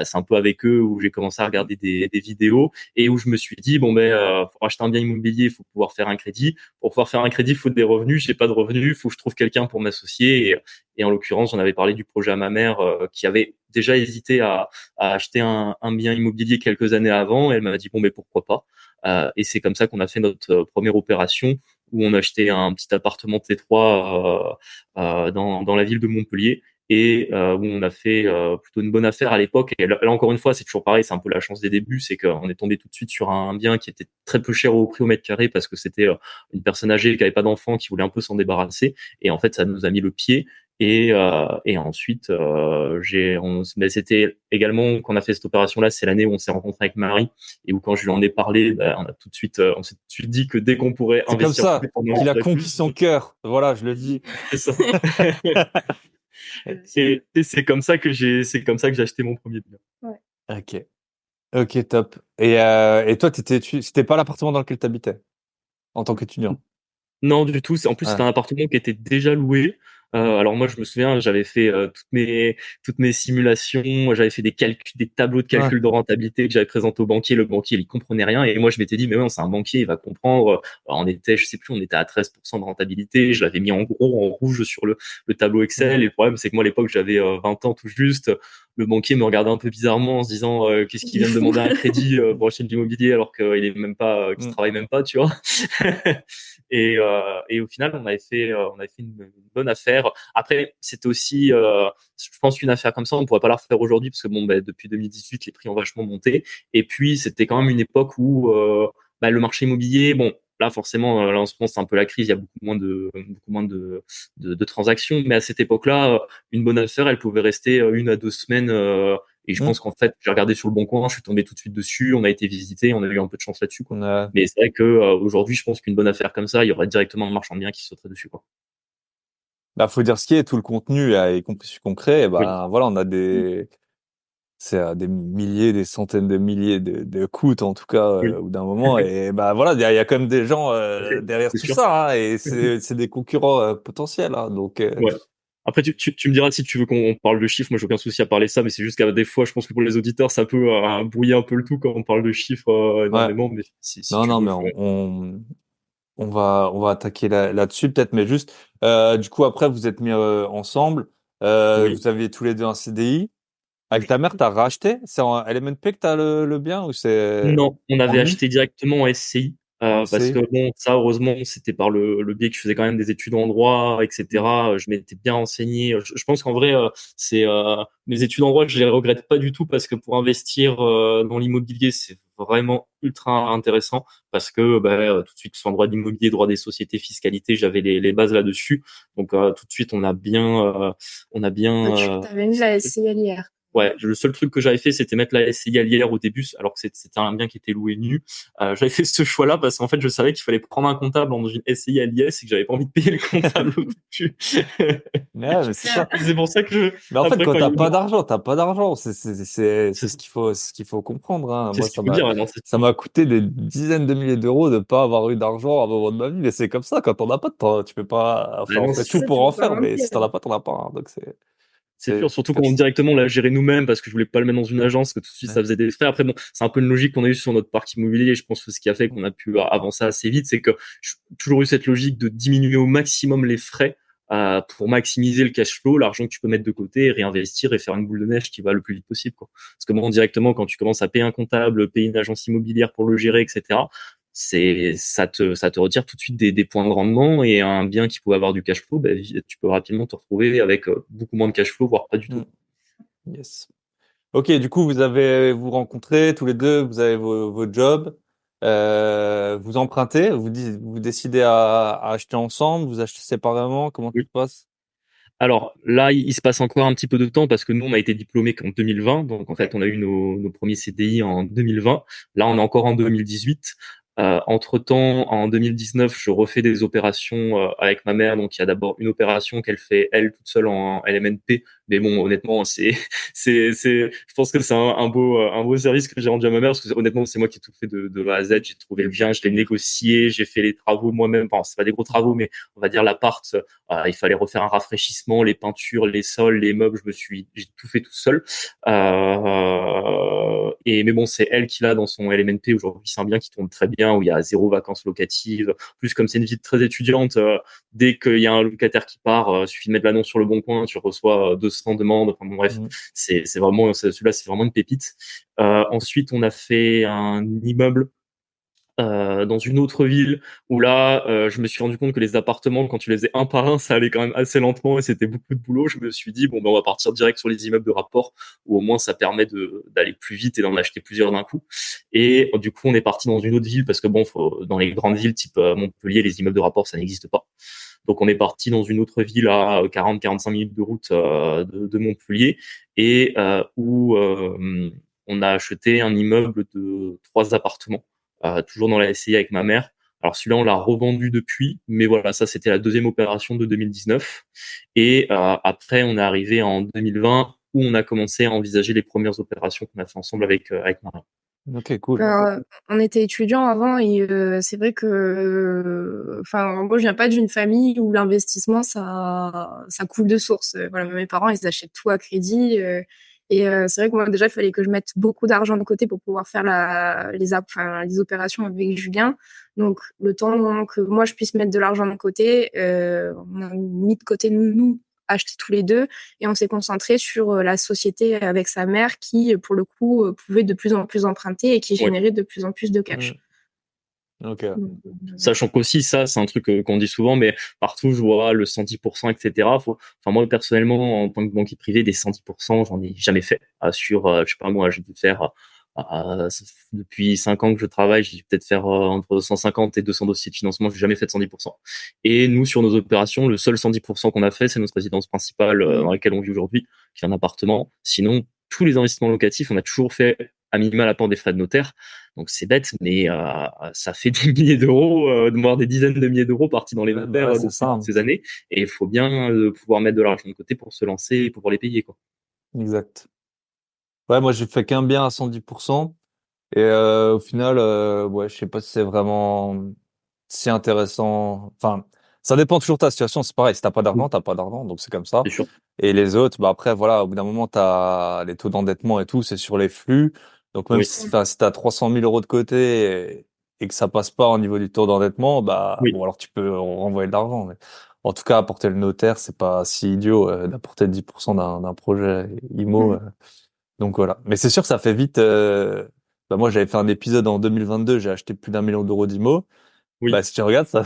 C'est un peu avec eux où j'ai commencé à regarder des vidéos et où je me suis dit bon ben pour acheter un bien immobilier, il faut pouvoir faire un crédit. Pour pouvoir faire un crédit, il faut des revenus. J'ai pas de revenus, il faut que je trouve quelqu'un pour m'associer. Et en l'occurrence, j'en avais parlé du projet à ma mère qui avait déjà hésité à acheter un bien immobilier quelques années avant. Et elle m'a dit bon ben pourquoi pas. Et c'est comme ça qu'on a fait notre première opération où on a acheté un petit appartement T3 dans la ville de Montpellier et où on a fait plutôt une bonne affaire à l'époque. Et là encore une fois, c'est toujours pareil, c'est un peu la chance des débuts, c'est qu'on est tombé tout de suite sur un bien qui était très peu cher au prix au mètre carré parce que c'était une personne âgée qui avait pas d'enfant, qui voulait un peu s'en débarrasser. Et en fait, ça nous a mis le pied. Et ensuite, mais c'était également quand on a fait cette opération-là, c'est l'année où on s'est rencontré avec Marie et où quand je lui en ai parlé, bah, on s'est tout de suite dit que dès qu'on pourrait C'est comme investir tous ça les temps, on qu'il a investirait conquis plus. son cœur. Voilà, je le dis. C'est ça. Et c'est comme ça que j'ai acheté mon premier bien. Ouais. Ok. Ok, top. Et toi, c'était pas l'appartement dans lequel tu habitais en tant qu'étudiant? Non, du tout. En plus, c'était Ah. un appartement qui était déjà loué. Alors moi, je me souviens, j'avais fait toutes mes simulations. J'avais fait des tableaux de Ouais. calcul de rentabilité que j'avais présenté au banquier. Le banquier, il comprenait rien. Et moi, je m'étais dit, mais non, c'est un banquier, il va comprendre. Alors, je sais plus, on était à 13% de rentabilité. Je l'avais mis en gros, en rouge sur le tableau Excel. Et le problème, c'est que moi, à l'époque, j'avais 20 ans tout juste. Le banquier me regardait un peu bizarrement en se disant, qu'est-ce qu'il Il est vient de fou. demander un crédit pour acheter de l'immobilier alors qu'il est même pas, qu'il Mm. travaille même pas, tu vois. Et au final, on avait fait une bonne affaire. Après, c'était aussi, je pense qu'une affaire comme ça, on ne pourrait pas la refaire aujourd'hui parce que bon, ben, depuis 2018, les prix ont vachement monté. Et puis, c'était quand même une époque où le marché immobilier, bon, là forcément, là en ce moment, c'est un peu la crise. Il y a beaucoup moins de transactions. Mais à cette époque-là, une bonne affaire, elle pouvait rester 1 à 2 semaines. Et je Mm. pense qu'en fait, j'ai regardé sur le bon coin, je suis tombé tout de suite dessus. On a été visité, on a eu un peu de chance là-dessus, quoi. Mais c'est vrai que aujourd'hui, je pense qu'une bonne affaire comme ça, il y aurait directement un marchand de biens qui sauterait dessus, quoi. Bah, faut dire ce qui est, tout le contenu, y compris celui qu'on crée, et Oui. bah, voilà, on a c'est des milliers, des centaines de milliers de coûts, en tout cas, Oui. au d'un moment, et bah, voilà, il y a quand même des gens, derrière C'est tout sûr. ça, hein, et c'est des concurrents, potentiels, hein, donc, Ouais. Après, tu me diras si tu veux qu'on parle de chiffres. Moi, j'ai aucun souci à parler de ça, mais c'est juste qu'à des fois, je pense que pour les auditeurs, ça peut brouiller un peu le tout quand on parle de chiffres ouais. énormément. Mais si Non, tu non, veux, mais on va attaquer là-dessus peut-être, mais juste, du coup, après, vous êtes mis ensemble, oui. vous aviez tous les deux un CDI. Avec ta mère, t'as racheté? C'est en LMNP que t'as le bien ou c'est Non, on en avait nu? acheté directement en SCI. Parce que C'est. bon, ça heureusement, c'était par le biais que je faisais quand même des études en droit, Mm. etc. Je m'étais bien renseigné. Je pense qu'en vrai, c'est mes études en droit, je les regrette pas du tout parce que pour investir dans l'immobilier, c'est vraiment ultra intéressant parce que tout de suite, que ce soit en droit d'immobilier, droit des sociétés, fiscalité, j'avais les bases là-dessus. Donc tout de suite, on a bien, Ouais, tu avais mis la SCI hier. Ouais, le seul truc que j'avais fait, c'était mettre la SCI à l'IR au début, alors que c'était un bien qui était loué nu. J'avais fait ce choix-là parce qu'en fait, je savais qu'il fallait prendre un comptable dans une SCI à l'IS et que j'avais pas envie de payer le comptable au début. Ouais, mais c'est ça. C'est pour ça que Mais en fait, après, quand quand il y a t'as eu pas d'argent, t'as pas d'argent. C'est c'est ce qu'il faut comprendre, hein. c'est Moi, ce qu'il faut dire, non, ça m'a coûté des dizaines de milliers d'euros de pas avoir eu d'argent à un moment de ma vie. Mais c'est comme ça. Quand on n'a pas, tu peux pas, enfin, on non, fait c'est tout sûr. Ça, pour tu en peux pas faire. Mais mentir. si t'en as pas, t'en as pas, hein. Donc C'est sûr, surtout comme quand ça. directement on l'a géré nous-mêmes parce que je voulais pas le mettre dans une agence, que tout de suite Ouais. ça faisait des frais. Après bon, c'est un peu une logique qu'on a eu sur notre parc immobilier. Je pense que ce qui a fait qu'on a pu avancer assez vite, c'est que j'ai toujours eu cette logique de diminuer au maximum les frais pour maximiser le cash flow, l'argent que tu peux mettre de côté, réinvestir et faire une boule de neige qui va le plus vite possible, quoi. Parce que bon, directement quand tu commences à payer un comptable, payer une agence immobilière pour le gérer, etc. Ça te retire tout de suite des points de rendement et un bien qui pouvait avoir du cash flow, ben, tu peux rapidement te retrouver avec beaucoup moins de cash flow, voire pas du tout. Mm. Yes. Ok, du coup, vous rencontrez tous les deux, vous avez vos jobs, vous empruntez, vous décidez à acheter ensemble, vous achetez séparément, comment ça Oui. se passe? Alors là, il se passe encore un petit peu de temps parce que nous, on a été diplômés qu'en 2020. Donc en fait, on a eu nos premiers CDI en 2020. Là, on est encore en 2018. Entre-temps, en 2019, je refais des opérations avec ma mère. Donc il y a d'abord une opération qu'elle fait elle toute seule en LMNP. Mais bon, honnêtement, je pense que c'est un beau service que j'ai rendu à ma mère parce que honnêtement, c'est moi qui ai tout fait de A à Z. J'ai trouvé le bien, je l'ai négocié, j'ai fait les travaux moi-même. Enfin, c'est pas des gros travaux, mais on va dire l'appart. Il fallait refaire un rafraîchissement, les peintures, les sols, les meubles. J'ai tout fait tout seul. Mais bon, c'est elle qui l'a dans son LMNP aujourd'hui. C'est un bien qui tourne très bien où il y a zéro vacances locatives. Plus comme c'est une ville très étudiante, dès qu'il y a un locataire qui part, suffit de mettre l'annonce sur le bon coin, tu reçois 200 demandes. Enfin bon, bref, Mhm. c'est vraiment celui-là, c'est vraiment une pépite. Ensuite, on a fait un immeuble dans une autre ville où là, je me suis rendu compte que les appartements, quand tu les faisais un par un, ça allait quand même assez lentement et c'était beaucoup de boulot. Je me suis dit, bon, ben, on va partir direct sur les immeubles de rapport où au moins ça permet d'aller plus vite et d'en acheter plusieurs d'un coup. Et du coup, on est parti dans une autre ville parce que bon, dans les grandes villes type Montpellier, les immeubles de rapport, ça n'existe pas. Donc, on est parti dans une autre ville à 40-45 minutes de route de Montpellier et où on a acheté un immeuble de 3 appartements toujours dans la SCI avec ma mère. Alors celui-là, on l'a revendu depuis, mais voilà, ça c'était la deuxième opération de 2019. Et après, on est arrivé en 2020 où on a commencé à envisager les premières opérations qu'on a fait ensemble avec Marie. Ok, cool. On était étudiants avant et c'est vrai que, enfin, moi, je viens pas d'une famille où l'investissement, ça coule de source. Voilà, mes parents, ils achètent tout à crédit. C'est vrai que moi, déjà, il fallait que je mette beaucoup d'argent de côté pour pouvoir faire les opérations avec Julien. Donc, le temps que moi, je puisse mettre de l'argent de côté, on a mis de côté nous acheter tous les deux et on s'est concentré sur la société avec sa mère qui, pour le coup, pouvait de plus en plus emprunter et qui Ouais. générait de plus en plus de Mhm. cash. Ok. Donc, Sachant qu'aussi, ça, c'est un truc qu'on dit souvent, mais partout, je vois le 110%, etc. Enfin, moi, personnellement, en tant que banquier privé, des 110%, j'en ai jamais fait. Je sais pas, moi, j'ai dû faire, depuis 5 ans que je travaille, j'ai dû peut-être faire entre 150 et 200 dossiers de financement, j'ai jamais fait de 110%. Et nous, sur nos opérations, le seul 110% qu'on a fait, c'est notre résidence principale dans laquelle on vit aujourd'hui, qui est un appartement. Sinon, tous les investissements locatifs, on a toujours fait à minima l'apport des frais de notaire. Donc c'est bête, mais ça fait des milliers d'euros, voire des dizaines de milliers d'euros partis dans les notaires Ouais, c'est depuis ça, toutes hein. ces années. Et il faut bien pouvoir mettre de l'argent de côté pour se lancer et pouvoir les payer, quoi. Exact. Ouais, moi, j'ai fait qu'un bien à 110%. Et au final, ouais, je sais pas si c'est vraiment si intéressant. Enfin, ça dépend toujours de ta situation. C'est pareil. Si t'as pas d'argent, t'as pas d'argent. Donc c'est comme ça. C'est sûr. Et les autres, bah après, voilà, au bout d'un moment, t'as les taux d'endettement et tout, c'est sur les flux. Donc même Oui. si, enfin, si t'as 300 000 euros de côté et que ça passe pas au niveau du taux d'endettement, bah Oui. bon, alors tu peux renvoyer de l'argent. Mais en tout cas, apporter le notaire, c'est pas si idiot d'apporter 10% d'un projet IMO. Donc voilà. Mais c'est sûr que ça fait vite. Bah moi, j'avais fait un épisode en 2022, j'ai acheté plus d'1 million d'euros d'IMO. Bah Oui. si tu regardes, ça,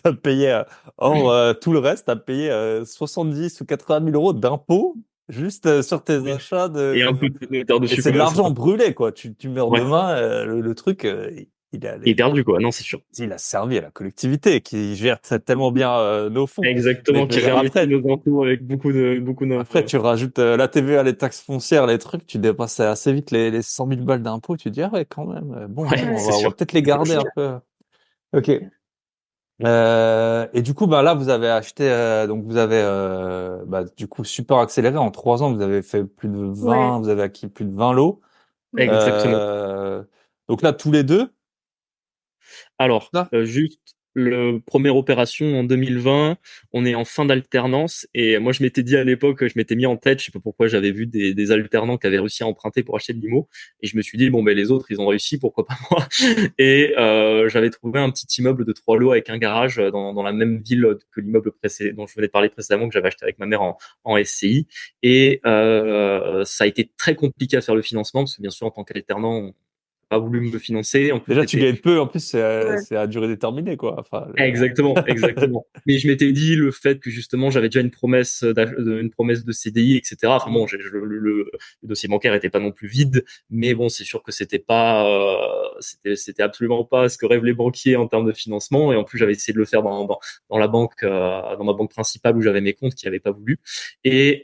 t'as payé tout le reste, t'as payé 70 ou 80 000 euros d'impôts juste sur tes Oui. achats Et de. un peu de notaire Et dessus, c'est de quoi. C'est l'argent pas... brûlé, quoi. Tu meurs Ouais. demain, le truc, Il est perdu, quoi. Non, c'est sûr. Il a servi à la collectivité qui gère tellement bien nos fonds. Exactement, Mais je veux qui dire, remercie nos impôts avec beaucoup après, d'impôts. tu rajoutes la TVA, les taxes foncières, les trucs, tu dépasses assez vite les 100 000 balles d'impôts. Tu te dis, ah ouais, quand même. Bon, Ouais, Ouais. c'est on va sûr. peut-être les garder un peu. Ok. Et du coup, bah là, vous avez acheté, donc vous avez, bah, du coup, super accéléré. En 3 ans, vous avez fait plus de 20, Ouais. vous avez acquis plus de 20 lots. Ouais. Exactement. Euh, donc là, tous les deux, Alors, là. juste le première opération en 2020, on est en fin d'alternance et moi je m'étais dit à l'époque, je m'étais mis en tête, je sais pas pourquoi, j'avais vu des alternants qui avaient réussi à emprunter pour acheter de l'IMO et je me suis dit bon ben les autres ils ont réussi, pourquoi pas moi. Et j'avais trouvé un petit immeuble de 3 lots avec un garage dans la même ville que l'immeuble précédent dont je venais de parler précédemment, que j'avais acheté avec ma mère en SCI. Et ça a été très compliqué à faire le financement parce que bien sûr en tant qu'alternant pas voulu me financer. En plus, Déjà, tu j'étais gagnes peu. En plus, Ouais. c'est à durée déterminée, quoi. Enfin, exactement, exactement. Mais je m'étais dit le fait que justement j'avais déjà une promesse de CDI, etc. Enfin bon, le dossier bancaire était pas non plus vide, mais bon, c'est sûr que c'était absolument pas ce que rêvent les banquiers en termes de financement. Et en plus, j'avais essayé de le faire dans la banque, dans ma banque principale où j'avais mes comptes qui n'avaient pas voulu. Et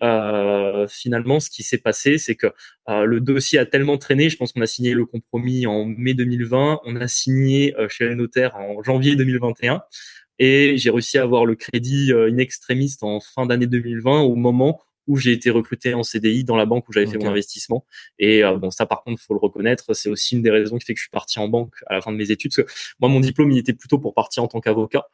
finalement, ce qui s'est passé, c'est que le dossier a tellement traîné. Je pense qu'on a signé le compromis en mai 2020. On a signé chez le notaire en janvier 2021. Et j'ai réussi à avoir le crédit in extremis en fin d'année 2020 au moment où j'ai été recruté en CDI dans la banque où j'avais fait mon ok. investissement. Et bon, ça par contre, faut le reconnaître, c'est aussi une des raisons qui fait que je suis parti en banque à la fin de mes études. Parce que moi, mon diplôme, il était plutôt pour partir en tant qu'avocat.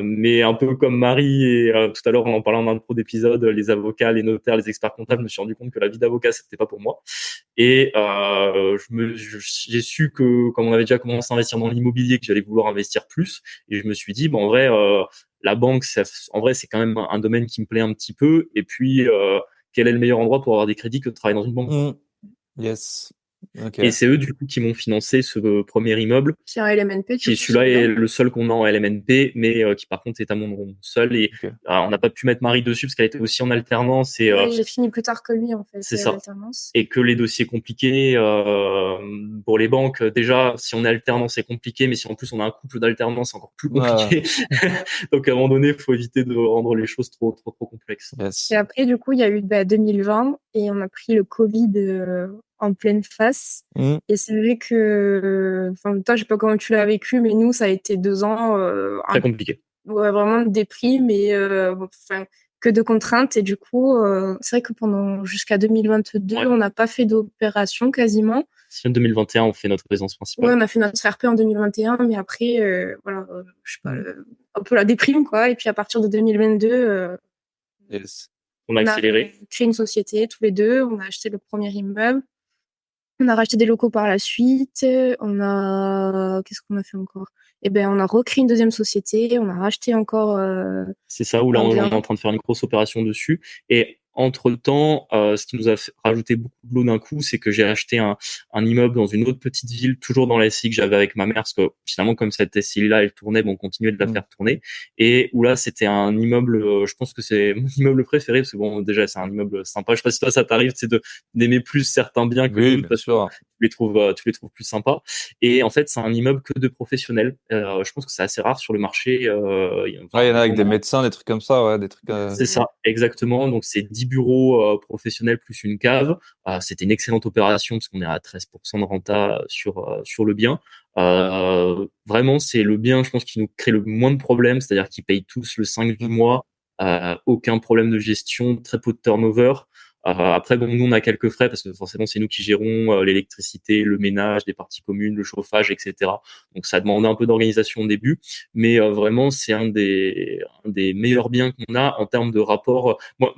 Mais un peu comme Marie et tout à l'heure on en parlait en intro d'épisode, les avocats, les notaires, les experts comptables, je me suis rendu compte que la vie d'avocat c'était pas pour moi. Et j'ai su que comme on avait déjà commencé à investir dans l'immobilier, que j'allais vouloir investir plus. Et je me suis dit bon en vrai la banque en vrai c'est quand même un domaine qui me plaît un petit peu. Et puis quel est le meilleur endroit pour avoir des crédits que de travailler dans une banque, quoi. Mm. Yes. Ok. Et c'est eux du coup qui m'ont financé ce premier immeuble Puis un LMNP, du qui coup, celui-là est celui-là. le seul qu'on a en LMNP, mais qui par contre est à mon nom seul. Et Ok. on n'a pas pu mettre Marie dessus parce qu'elle était aussi en alternance et Ouais, j'ai fini plus tard que lui, en fait, c'est ça. l'alternance. Et que les dossiers compliqués pour les banques, déjà si on est alternant c'est compliqué, mais si en plus on a un couple d'alternance c'est encore plus Ah, compliqué. Donc à un moment donné il faut éviter de rendre les choses trop complexes. yes. Et après, du coup, il y a eu 2020 et on a pris le Covid en pleine face. Mm. Et c'est vrai que, enfin, toi, je sais pas comment tu l'as vécu, mais nous, ça a été 2 ans Très compliqué. ouais, vraiment de déprime et enfin, que de contraintes. Et du coup, c'est vrai que pendant jusqu'à 2022, Ouais. on n'a pas fait d'opération quasiment. Si en 2021 on fait notre résidence Ouais, principale. on a fait notre RP en 2021, mais après, voilà, je sais pas, un peu la déprime, quoi. Et puis à partir de 2022, Yes. On a on a accéléré. créé une société tous les deux, on a acheté le premier immeuble, on a racheté des locaux par la suite, on a... Qu'est-ce qu'on a fait encore? Eh ben, on a recréé une deuxième société, on a racheté encore C'est ça où là un on bien. est en train de faire une grosse opération dessus. Et entre-temps, ce qui nous a rajouté beaucoup de l'eau d'un coup, c'est que j'ai acheté un immeuble dans une autre petite ville, toujours dans la SCI que j'avais avec ma mère, parce que finalement comme cette SCI-là, elle tournait, bon, on continuait de la Mm. faire tourner. Et où là, c'était un immeuble, je pense que c'est mon immeuble préféré, parce que bon, déjà c'est un immeuble sympa. Je sais pas si toi ça t'arrive, c'est d'aimer plus certains biens que Oui, d'autres, bien parce que sûr. tu les trouves plus sympas. Et en fait, c'est un immeuble que de professionnels. Je pense que c'est assez rare sur le marché. Ouais, il y en a avec des On a médecins, des trucs comme ça, ouais, des trucs. c'est ça, exactement. Donc, c'est 10 bureaux professionnels plus une cave. C'était une excellente opération parce qu'on est à 13% de renta sur le bien. Vraiment, c'est le bien, je pense, qui nous crée le moins de problèmes, c'est-à-dire qu'ils payent tous le 5 du Mm. mois, aucun problème de gestion, très peu de turnover. Après, bon, nous, on a quelques frais parce que forcément, c'est nous qui gérons l'électricité, le ménage, des parties communes, le chauffage, etc. Donc, ça demande un peu d'organisation au début, mais vraiment, c'est un des meilleurs biens qu'on a en termes de rapport. Moi,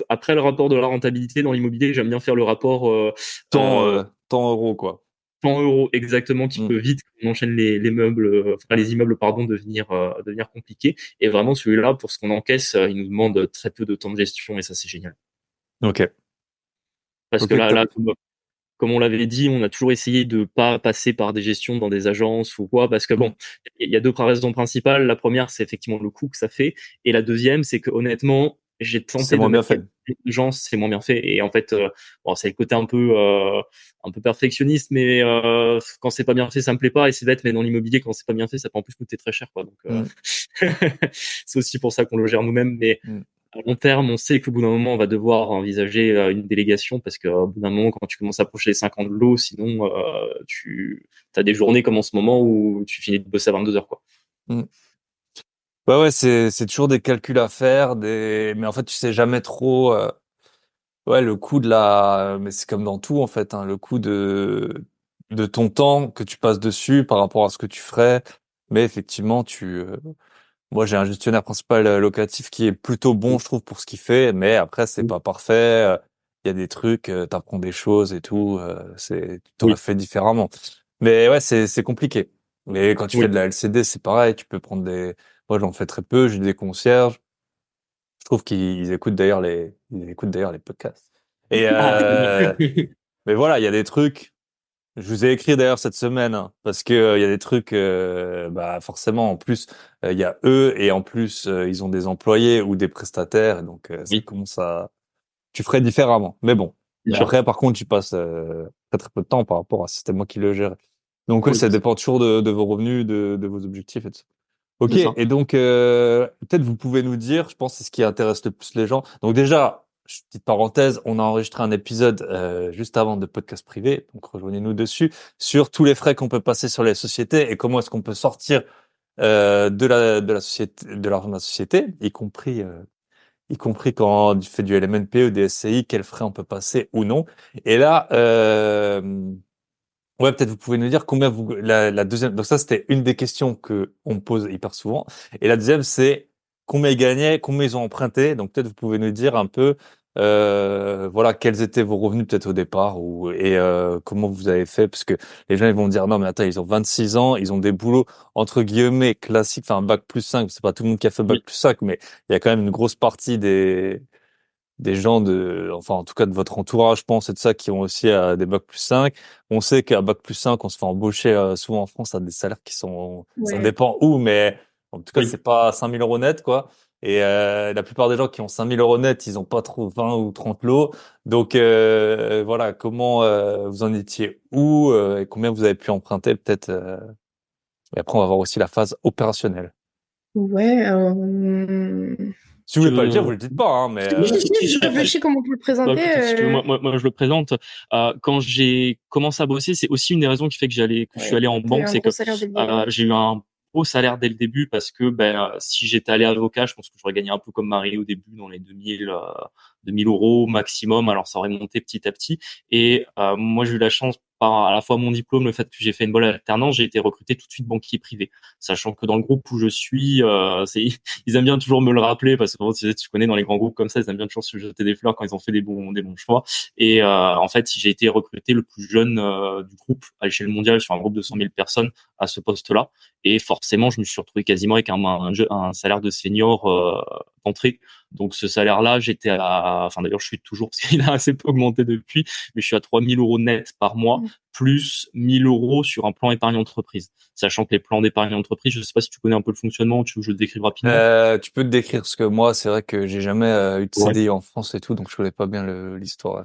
après le rapport de la rentabilité dans l'immobilier, j'aime bien faire le rapport euh, Tant euros, quoi. 100 euros exactement qui Mm. peut vite, quand on enchaîne les meubles, enfin, les immeubles, pardon, devenir compliqué. Et vraiment, celui-là, pour ce qu'on encaisse, il nous demande très peu de temps de gestion et ça, c'est génial. Ok. Parce que Ok, là, top. comme on l'avait dit, on a toujours essayé de pas passer par des gestions dans des agences ou quoi, parce que Mm. bon, il y a deux raisons principales. La première, c'est effectivement le coût que ça fait, et la deuxième, c'est que honnêtement, j'ai C'est tenté de moins bien mettre fait. quelques gens, c'est moins bien fait. Et en fait, bon, c'est le côté un peu perfectionniste, mais quand c'est pas bien fait, ça me plaît pas. Et c'est bête, mais dans l'immobilier, quand c'est pas bien fait, ça peut en plus coûter très cher, quoi. Donc, Mm. c'est aussi pour ça qu'on le gère nous-mêmes. Mais Mm. à long terme, on sait qu'au bout d'un moment, on va devoir envisager une délégation parce qu'au bout d'un moment, quand tu commences à approcher les 50 de l'eau, sinon, tu as des journées comme en ce moment où tu finis de bosser à 22 heures, quoi. Mm. Bah ouais, c'est toujours des calculs à faire, mais en fait, tu sais jamais trop. Ouais, le coût mais c'est comme dans tout en fait, hein, le coût de ton temps que tu passes dessus par rapport à ce que tu ferais. Mais effectivement, moi j'ai un gestionnaire principal locatif qui est plutôt bon, je trouve, pour ce qu'il fait. Mais après, c'est Oui. pas parfait. Il y a des trucs, t'apprends des choses et tout. T'aurais Oui. fait différemment. Mais ouais, c'est compliqué. Mais quand tu fais Oui. de la LCD, c'est pareil. Tu peux prendre Moi, j'en fais très peu. J'ai des concierges. Je trouve ils écoutent d'ailleurs les podcasts. Et Ah, très bien. mais voilà, il y a des trucs. Je vous ai écrit d'ailleurs cette semaine, hein, parce que il y a des trucs. Bah forcément, en plus, il y a eux et en plus ils ont des employés ou des prestataires, et donc ça Oui, commence à. Tu ferais différemment. Mais bon. bien Mais sûr. après, par contre, tu passes très très peu de temps par rapport à si c'était moi qui le gère. Donc ouais, Oui, ça c'est ça. dépend toujours de vos revenus, de vos objectifs et tout ça. Ok, C'est ça. et donc peut-être vous pouvez nous dire, je pense que c'est ce qui intéresse le plus les gens. Donc déjà, petite parenthèse, on a enregistré un épisode juste avant de podcast privé, donc rejoignez-nous dessus, sur tous les frais qu'on peut passer sur les sociétés et comment est-ce qu'on peut sortir de la société, de l'argent de la société, y compris quand tu fais du LMNP ou des SCI, quels frais on peut passer ou non. Et là, ouais, peut-être vous pouvez nous dire combien la deuxième. Donc ça, c'était une des questions que on me pose hyper souvent. Et la deuxième, c'est combien ils gagnaient, combien ils ont emprunté. Donc peut-être vous pouvez nous dire un peu, voilà, quels étaient vos revenus peut-être au départ comment vous avez fait, parce que les gens ils vont dire non mais attends, ils ont 26 ans, ils ont des boulots entre guillemets classiques, enfin bac plus 5. C'est pas tout le monde qui a fait bac Oui. plus 5, mais il y a quand même une grosse partie des gens enfin en tout cas de votre entourage, je pense, et de ça qui ont aussi des bac plus 5. On sait qu'à bac plus 5, on se fait embaucher souvent en France à des salaires qui sont, ça Ouais. dépend où, mais en tout cas Oui. c'est pas 5 000 euros net quoi. Et la plupart des gens qui ont 5 000 euros net, ils ont pas trop 20 ou 30 lots. Donc voilà, comment vous en étiez où et combien vous avez pu emprunter peut-être. Et après on va voir aussi la phase opérationnelle. Ouais. Si vous Tu voulez pas le dire, veux... vous le dites pas, hein, mais Si, si, si, je Si. réfléchis comment on peut le Bah, présenter. écoute, si tu veux, moi, je le présente. Quand j'ai commencé à bosser, c'est aussi une des raisons qui fait que je suis Ouais, allé en t'as eu banque, un c'est gros que salaire dès le début. j'ai eu un gros salaire dès le début parce que si j'étais allé avocat, je pense que j'aurais gagné un peu comme Marie au début, dans les 2000 euros maximum. Alors ça aurait monté petit à petit. Et moi, j'ai eu la chance, par à la fois mon diplôme, le fait que j'ai fait une bonne alternance, j'ai été recruté tout de suite banquier privé. Sachant que dans le groupe où je suis, ils aiment bien toujours me le rappeler parce que bon, tu connais dans les grands groupes comme ça, ils aiment bien toujours se jeter des fleurs quand ils ont fait des bons choix. Et en fait, j'ai été recruté le plus jeune du groupe à l'échelle mondiale sur un groupe de 100 000 personnes à ce poste-là. Et forcément, je me suis retrouvé quasiment avec un salaire de senior d'entrée. Donc ce salaire-là, enfin d'ailleurs, je suis toujours, parce qu'il a assez peu augmenté depuis, mais je suis à 3 000 euros net par mois, Mm. plus 1 000 euros sur un plan épargne entreprise. Sachant que les plans d'épargne entreprise, je ne sais pas si tu connais un peu le fonctionnement, tu veux que je le décrive rapidement? Tu peux te décrire parce que moi, c'est vrai que j'ai jamais eu de Ouais. CDI en France et tout, donc je connais pas bien l'histoire.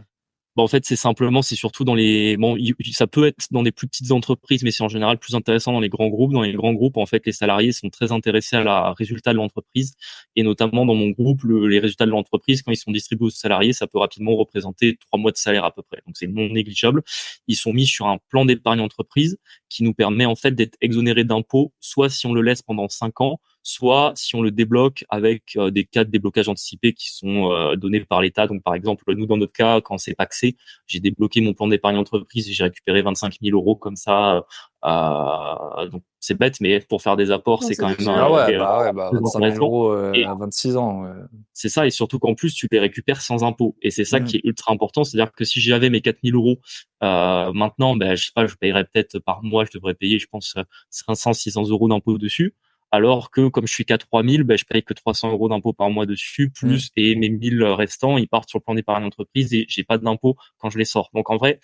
Bah, en fait, c'est surtout dans ça peut être dans des plus petites entreprises, mais c'est en général plus intéressant dans les grands groupes. Dans les grands groupes, en fait, les salariés sont très intéressés à la résultat de l'entreprise. Et notamment dans mon groupe, les résultats de l'entreprise, quand ils sont distribués aux salariés, ça peut rapidement représenter 3 mois de salaire à peu près. Donc c'est non négligeable. Ils sont mis sur un plan d'épargne entreprise qui nous permet, en fait, d'être exonérés d'impôts, soit si on le laisse pendant 5 ans, soit si on le débloque avec des cas de déblocage anticipé qui sont donnés par l'État. Donc, par exemple, nous, dans notre cas, quand c'est paxé, j'ai débloqué mon plan d'épargne entreprise et j'ai récupéré 25 000 euros comme ça. Donc, c'est bête, mais pour faire des apports, Non, c'est c'est quand même Ah déjà. ouais, bah très 25 000 intéressant. euros Et à 26 ans. c'est ça, et surtout qu'en plus, tu les récupères sans impôt. Et c'est ça Hmm. qui est ultra important. C'est-à-dire que si j'avais mes 4 000 euros, maintenant, je sais pas, je paierais peut-être par mois, je devrais payer, je pense, 500, 600 euros d'impôt dessus. Alors que comme je suis qu'à 3 000, je paye que 300 euros d'impôt par mois dessus, Hmm. plus, et mes 1 000 restants, ils partent sur le plan d'épargne entreprise et j'ai pas d'impôt quand je les sors. Donc en vrai,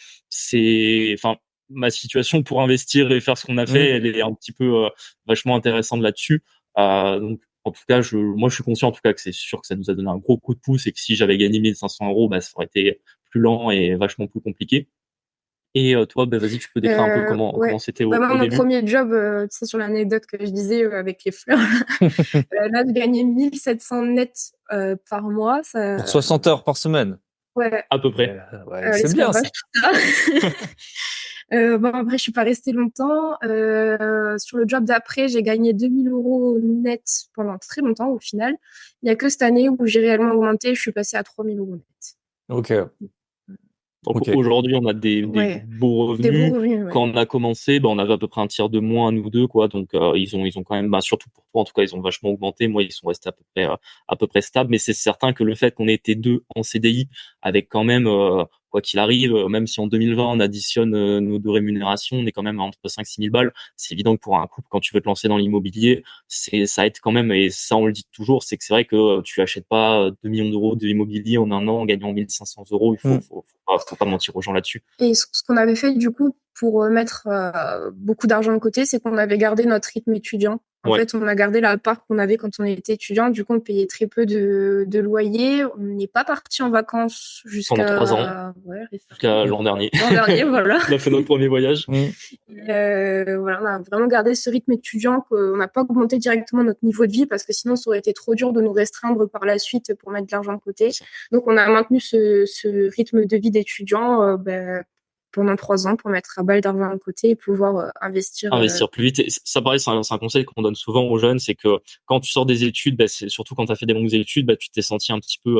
enfin, ma situation pour investir et faire ce qu'on a Hmm. fait, elle est un petit peu vachement intéressante là-dessus. Donc En tout cas, moi, je suis conscient, en tout cas, que c'est sûr que ça nous a donné un gros coup de pouce et que si j'avais gagné 1500 euros, bah, ça aurait été plus lent et vachement plus compliqué. Et toi, bah, vas-y, tu peux décrire un peu comment Ouais. c'était Bah, moi, au mon début. premier job, tu sais, sur l'anecdote que je disais avec les fleurs, là, je gagnais 1700 net par mois. Pour 60 heures par semaine. Ouais, À peu près. Ouais, c'est bien l'esclavage, ça. tout ça. Bon, après, je suis pas restée longtemps. Sur le job d'après, j'ai gagné 2000 euros net pendant très longtemps au final. Il y a que cette année où j'ai réellement augmenté, je suis passée à 3000 euros net. Ok. Donc Ok. aujourd'hui, on a des Ouais, beaux des beaux revenus. revenus, ouais. Quand on a commencé, bah, on avait à peu près un tiers de moins, nous deux, quoi. Donc ils ont quand même, bah, surtout pour toi, en tout cas, ils ont vachement augmenté. Moi, ils sont restés à peu près stables. Mais c'est certain que le fait qu'on ait été deux en CDI, avec quand même, quoi qu'il arrive, même si en 2020 on additionne nos deux rémunérations, on est quand même à entre 5 6 000 balles. C'est évident que pour un couple, quand tu veux te lancer dans l'immobilier, ça aide quand même. Et ça, on le dit toujours, c'est que c'est vrai que tu achètes pas 2 millions d'euros de immobilier en un an en gagnant 1500 euros. Faut pas mentir aux gens là-dessus. Et ce qu'on avait fait du coup pour mettre beaucoup d'argent de côté, c'est qu'on avait gardé notre rythme étudiant. En Ouais. fait, on a gardé la part qu'on avait quand on était étudiant. Du coup, on payait très peu de loyer. On n'est pas parti en vacances Pendant 3 ans, jusqu'à l'an dernier. L'an dernier, voilà. On a fait notre premier voyage. Voilà, on a vraiment gardé ce rythme étudiant, qu'on n'a pas augmenté directement notre niveau de vie parce que sinon, ça aurait été trop dur de nous restreindre par la suite pour mettre de l'argent de côté. Donc, on a maintenu ce rythme de vie d'étudiant pendant 3 ans pour mettre à balle d'argent de côté et pouvoir investir. Investir plus vite. Et ça, pareil, c'est un conseil qu'on donne souvent aux jeunes, c'est que quand tu sors des études, bah, c'est surtout quand tu as fait des longues études, bah, tu t'es senti un petit peu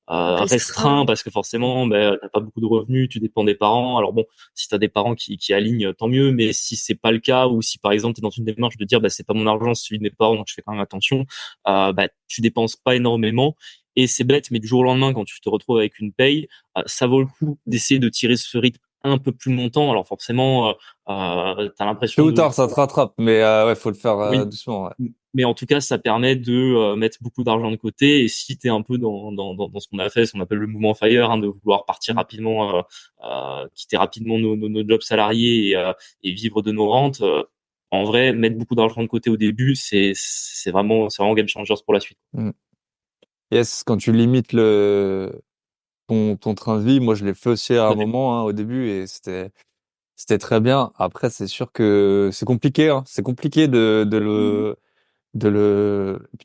restreint parce que forcément, bah, t'as pas beaucoup de revenus, tu dépends des parents. Alors bon, si tu as des parents qui alignent, tant mieux. Mais si c'est pas le cas, ou si par exemple tu es dans une démarche de dire, bah, c'est pas mon argent, c'est celui de mes parents, donc je fais quand même attention, bah, tu dépenses pas énormément. Et c'est bête, mais du jour au lendemain, quand tu te retrouves avec une paye, ça vaut le coup d'essayer de tirer ce rythme un peu plus longtemps. Alors forcément, t'as l'impression Tôt ou tard, ça te rattrape, mais ouais, faut le faire oui, doucement. Ouais. mais en tout cas, ça permet de mettre beaucoup d'argent de côté. Et si t'es un peu dans ce qu'on a fait, ce qu'on appelle le mouvement FIRE, hein, de vouloir partir rapidement, quitter rapidement nos jobs salariés et vivre de nos rentes, en vrai, mettre beaucoup d'argent de côté au début, c'est vraiment game changer pour la suite. Yes, quand tu limites ton train de vie, moi je l'ai fait aussi à un moment, hein, au début, et c'était très bien. Après, c'est sûr que c'est compliqué, hein. C'est compliqué puis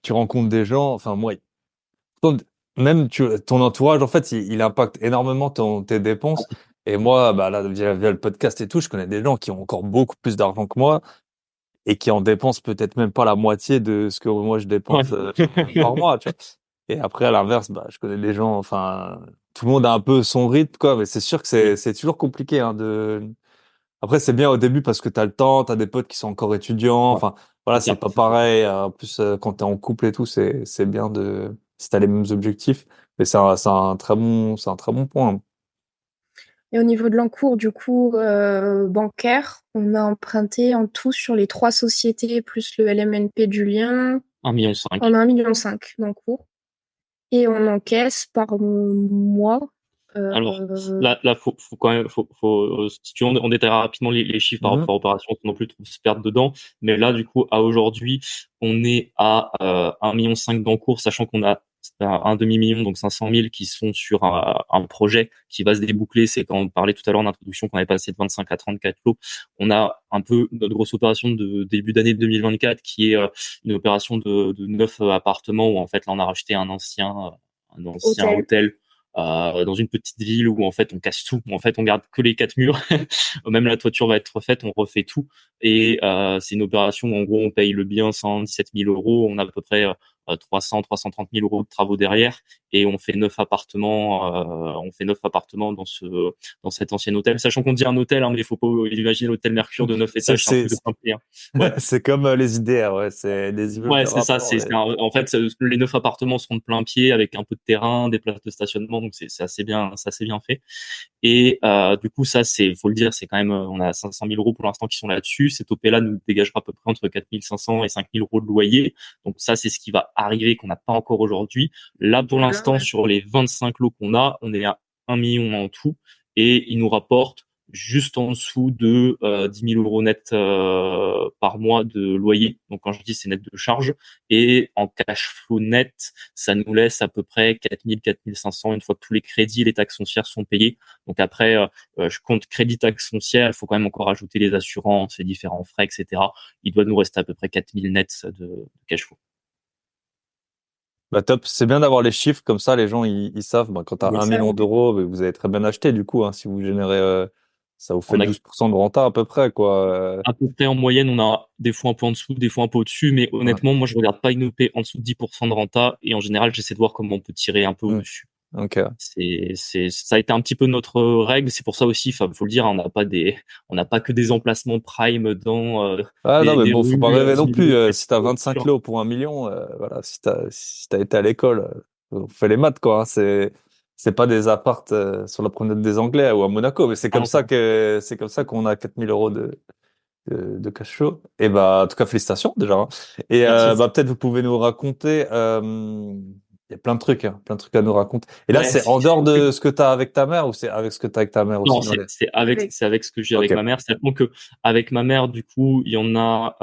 tu rencontres des gens, enfin moi, ton- même ton entourage, en fait, il impacte énormément tes dépenses. Et moi, bah là, via le podcast et tout, je connais des gens qui ont encore beaucoup plus d'argent que moi et qui en dépensent peut-être même pas la moitié de ce que moi je Ouais. dépense par mois, tu vois. Et après, à l'inverse, bah, je connais des gens, enfin, tout le monde a un peu son rythme, quoi, mais c'est sûr que c'est toujours compliqué, hein, après, c'est bien au début parce que t'as le temps, t'as des potes qui sont encore étudiants, Ouais, enfin, voilà, c'est c'est ça. pas pareil. En plus, quand t'es en couple et tout, c'est bien si t'as les mêmes objectifs. Mais c'est un très bon point. Et au niveau de l'encours, du coup, bancaire, on a emprunté en tout sur les 3 sociétés plus le LMNP de Julien. 1,5 million. On a 1,5 million d'encours. Et on encaisse par mois. Alors là, faut quand même, si tu veux, on détaillera rapidement les chiffres par Mhm. rapport à opération, pour non plus trop se perdre dedans. Mais là, du coup, à aujourd'hui, on est à 1,5 million d'encours, sachant qu'on a un demi-million, donc 500 000 qui sont sur un projet qui va se déboucler. C'est quand on parlait tout à l'heure en introduction qu'on avait passé de 25 à 34 lots. On a un peu notre grosse opération de début d'année 2024 qui est une opération de 9 appartements où en fait là on a racheté un ancien hôtel dans une petite ville où en fait on casse tout, où en fait on garde que les 4 murs, même la toiture va être refaite, on refait tout. Et c'est une opération où en gros on paye le bien 117 000 euros, on a à peu près 330 000 euros de travaux derrière, et on fait 9 appartements dans cet ancien hôtel, sachant qu'on dit un hôtel, hein, mais il faut pas imaginer l'hôtel Mercure de 9 étages, c'est un truc de plein pied. Ouais. C'est comme les IDR, ouais, c'est des immeubles Ouais, de c'est ça. rapport. En fait, les 9 appartements seront de plein pied avec un peu de terrain, des places de stationnement, donc c'est assez bien fait. Et du coup, ça, faut le dire, c'est quand même, on a 500 000 euros pour l'instant qui sont là-dessus. Cette OP-là nous dégagera à peu près entre 4 500 et 5 000 euros de loyer. Donc ça, c'est ce qui va arriver qu'on n'a pas encore aujourd'hui. Là, pour l'instant, sur les 25 lots qu'on a, on est à 1 million en tout, et il nous rapporte juste en dessous de 10 000 euros net par mois de loyer. Donc quand je dis c'est net de charge, et en cash flow net, ça nous laisse à peu près 4 000, 4 500 une fois que tous les crédits et les taxes foncières sont payés. Donc après, je compte crédit, taxes foncières, il faut quand même encore ajouter les assurances, les différents frais, etc. Il doit nous rester à peu près 4 000 nets de cash flow. Bah top, c'est bien d'avoir les chiffres comme ça, les gens ils savent. Bah, quand tu as Oui, 1 million d'euros, bah, vous avez très bien acheté du coup. Hein, si vous générez, ça vous fait on a 12% de renta à peu près quoi. à peu près en moyenne, on a des fois un peu en dessous, des fois un peu au-dessus, mais Ouais. honnêtement, moi je regarde pas une OP en dessous de 10% de renta, et en général, j'essaie de voir comment on peut tirer un peu au-dessus. Ok. Ça a été un petit peu notre règle. C'est pour ça aussi, faut le dire, on n'a pas que des emplacements prime dans Ah non mais des bon, faut rues pas rêver à non 10 000 plus. euros. Si t'as 25 lots pour 1 million, voilà, si t'as été à l'école, on fait les maths quoi. Hein, c'est pas des apparts sur la promenade des Anglais ou à Monaco, mais Ah non, c'est comme ça qu'on a 4 000 euros de cash flow. Et bah, en tout cas, félicitations déjà. Hein. Et merci. bah, peut-être vous pouvez nous raconter. Il y a plein de trucs, hein, plein de trucs à nous raconter. Et là, Ouais, c'est en dehors de ce que tu as avec ta mère ou c'est avec ce que tu as avec ta mère aussi non, dans les... c'est avec ce que j'ai avec Ok. ma mère. C'est-à-dire que avec ma mère, du coup, il y en a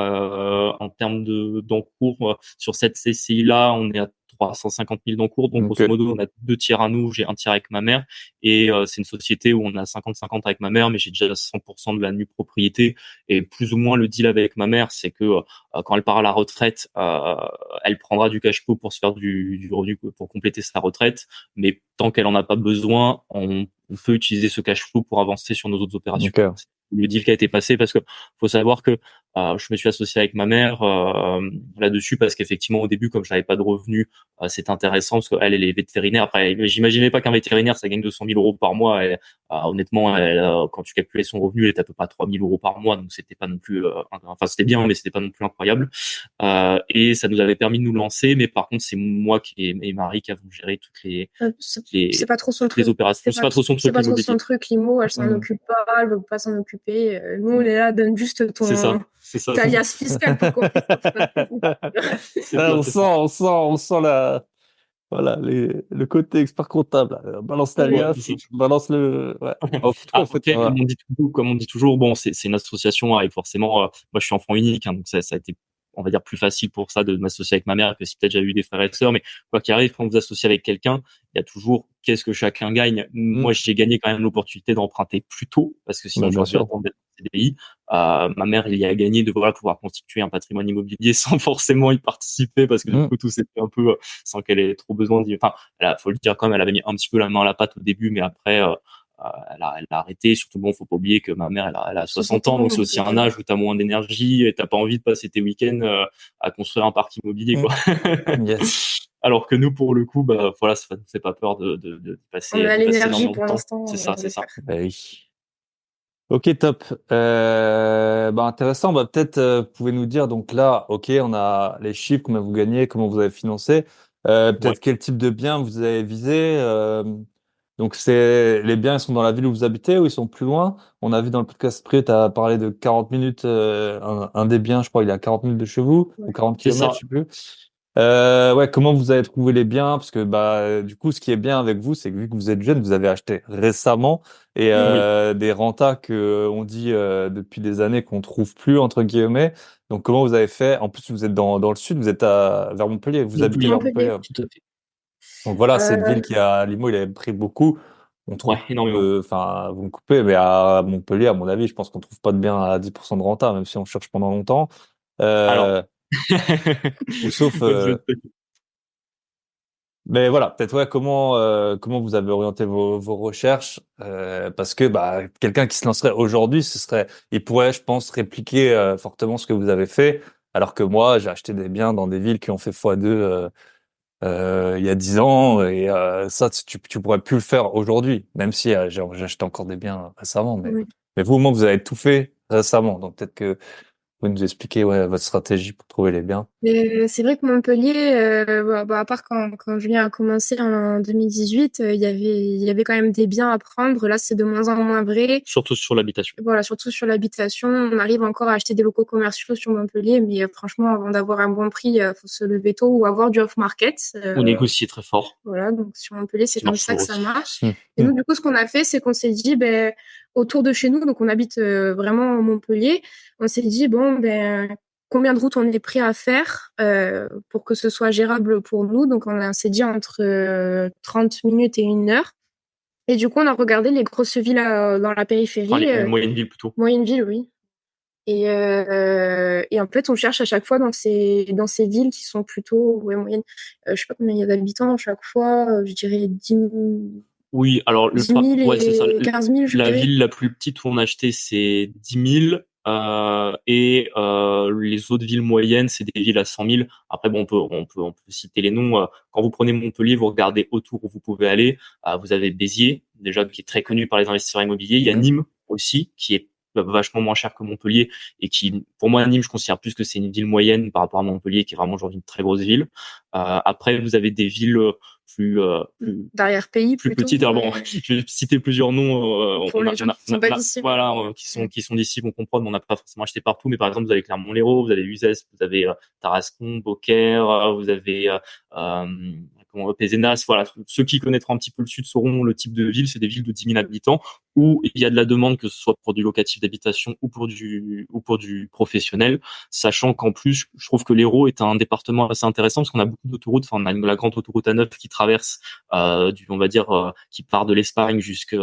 en termes d'encours sur cette CCI là, on est à 350 000 d'encours. Donc Ok. grosso modo, on a deux tiers à nous, j'ai un tiers avec ma mère, et c'est une société où on a 50-50 avec ma mère, mais j'ai déjà 100% de la nue propriété. Et plus ou moins le deal avec ma mère, c'est que quand elle part à la retraite, elle prendra du cash flow pour se faire du revenu pour compléter sa retraite, mais tant qu'elle en a pas besoin, on peut utiliser ce cash flow pour avancer sur nos autres opérations. Ok. C'est le deal qui a été passé, parce que faut savoir que je me suis associé avec ma mère là-dessus, parce qu'effectivement au début, comme je n'avais pas de revenus, c'est intéressant, parce qu'elle elle est vétérinaire. Après, j'imaginais pas qu'un vétérinaire ça gagne 200 000 euros par mois. Honnêtement, quand tu calculais son revenu, elle était à peu près à 3 000 euros par mois, donc c'était pas non plus, enfin c'était bien, mais c'était pas non plus incroyable. Et ça nous avait permis de nous lancer, mais par contre c'est moi et Marie qui avons géré C'est pas trop son toutes les truc. opérations. C'est pas trop son C'est truc pas trop son l'immobilier. truc, l'IMO, elle s'en Hmm. occupe pas, elle veut pas s'en occuper. Nous, on est là, donne juste C'est ton, ça, c'est ça, ta alias fiscale pour qu'on puisse c'est Ah, ça, c'est ça. on sent voilà, le côté expert comptable. Là. Balance Ouais, l'alias, c'est ça. balance le, ouais. En tout cas, en fait, Après, voilà. comme on dit toujours, bon, c'est une association, hein, et forcément, moi, je suis enfant unique, hein, donc ça a été, on va dire, plus facile pour ça de m'associer avec ma mère que si peut-être j'avais eu des frères et sœurs. Mais quoi qu'il arrive, quand vous associez avec quelqu'un, il y a toujours qu'est-ce que chacun gagne. Hmm. Moi, j'ai gagné quand même l'opportunité d'emprunter plus tôt, parce que Bah, sinon bien j'aurais dû sûr. attendre d'être en CDI. Ma mère, il y a gagné de voilà pouvoir constituer un patrimoine immobilier sans forcément y participer, parce que du Hmm. coup tout s'est fait un peu sans qu'elle ait trop besoin d'y. Enfin, faut le dire quand même, elle avait mis un petit peu la main à la pâte au début, mais après. Elle a arrêté. Surtout, bon, faut pas oublier que ma mère, elle a 60 60 ans, ans. donc c'est Donc, aussi un âge où tu as moins d'énergie et t'as pas envie de passer tes week-ends à construire un parc immobilier, Hmm. quoi. Yes. Alors que nous, pour le coup, bah voilà, ça ne fait pas peur on a de passer l'énergie énormément de pour temps. l'instant C'est ça, de c'est le ça. faire. Bah oui. Ok, top. Bah intéressant. Bah peut-être vous pouvez nous dire donc là, ok, on a les chiffres, combien vous gagnez, comment vous avez financé. Ouais, Peut-être quel type de biens vous avez visé. Donc c'est les biens, ils sont dans la ville où vous habitez ou ils sont plus loin. On a vu dans le podcast près, tu as parlé de 40 minutes. Un des biens, je crois, il est à 40 minutes de chez vous ou Ouais. 40 c'est kilomètres, je ça. sais plus. Ouais, comment vous avez trouvé les biens? Parce que bah du coup, ce qui est bien avec vous, c'est que vu que vous êtes jeune, vous avez acheté récemment et Oui. des rentas que on dit depuis des années qu'on trouve plus entre guillemets. Donc comment vous avez fait? En plus, vous êtes dans le sud, vous êtes vers Montpellier, vous habitez Montpellier, vers Montpellier. Montpellier. tout à fait. Donc voilà, c'est une ville Euh, qui a Limo, il avait pris beaucoup. On trouve, Ouais, énormément. enfin, vous me coupez, mais à Montpellier, à mon avis, je pense qu'on trouve pas de biens à 10% de renta, même si on cherche pendant longtemps. Alors, Euh, ou sauf mais voilà, peut-être ouais, comment vous avez orienté vos recherches parce que bah quelqu'un qui se lancerait aujourd'hui, il pourrait, je pense, répliquer fortement ce que vous avez fait, alors que moi, j'ai acheté des biens dans des villes qui ont fait x2 il y a 10 ans et ça, tu pourrais plus le faire aujourd'hui, même si j'ai acheté encore des biens récemment, oui. mais vous au moins vous avez tout fait récemment, donc peut-être que vous nous expliquer ouais votre stratégie pour trouver les biens. Mais c'est vrai que Montpellier, à part quand Julien a commencé en 2018, il y avait quand même des biens à prendre. Là, c'est de moins en moins vrai. surtout sur l'habitation. Voilà, surtout sur l'habitation. On arrive encore à acheter des locaux commerciaux sur Montpellier, mais franchement, avant d'avoir un bon prix, faut se lever tôt ou avoir du off-market. On négocie très fort, Voilà, donc sur Montpellier, c'est qui comme marche ça toujours que ça aussi. marche. Hmm. Et nous, du coup, ce qu'on a fait, c'est qu'on s'est dit, ben, autour de chez nous, donc on habite vraiment à Montpellier. On s'est dit, bon, ben, combien de routes on est prêt à faire pour que ce soit gérable pour nous. Donc on s'est dit entre 30 minutes et 1 heure. Et du coup, on a regardé les grosses villes dans la périphérie. Enfin, les moyennes villes plutôt. Moyennes villes, oui. Et en fait, on cherche à chaque fois dans ces villes qui sont plutôt moyennes. Je sais pas combien il y a d'habitants à chaque fois. Je dirais Oui, alors 10 000 ouais, c'est ça. et 15 000, je La dirais. ville la plus petite où on a acheté, c'est 10 000. Et les autres villes moyennes, c'est des villes à 100 000. Après, bon, on peut citer les noms. Quand vous prenez Montpellier, vous regardez autour où vous pouvez aller. Vous avez Béziers, déjà qui est très connu par les investisseurs immobiliers. Il y a Nîmes aussi, qui est vachement moins cher que Montpellier et qui, pour moi, Nîmes, je considère plus que c'est une ville moyenne par rapport à Montpellier, qui est vraiment aujourd'hui une très grosse ville. Après, vous avez des villes d'arrière-pays plus plutôt. petites. Alors bon, je vais citer plusieurs noms. Pour les gens qui sont pas d'ici. Voilà, qui sont d'ici, vont comprendre. Mais on n'a pas forcément acheté partout, mais par exemple, vous avez Clermont-Lérault, vous avez Uzès, vous avez Tarascon, Beaucaire, vous avez Pézenas. Voilà, ceux qui connaîtront un petit peu le sud sauront le type de ville. C'est des villes de 10 000 habitants où il y a de la demande, que ce soit pour du locatif d'habitation ou pour du professionnel. Sachant qu'en plus, je trouve que l'Hérault est un département assez intéressant parce qu'on a beaucoup d'autoroutes. Enfin, on a la grande autoroute A9 qui traverse on va dire, qui part de l'Espagne jusque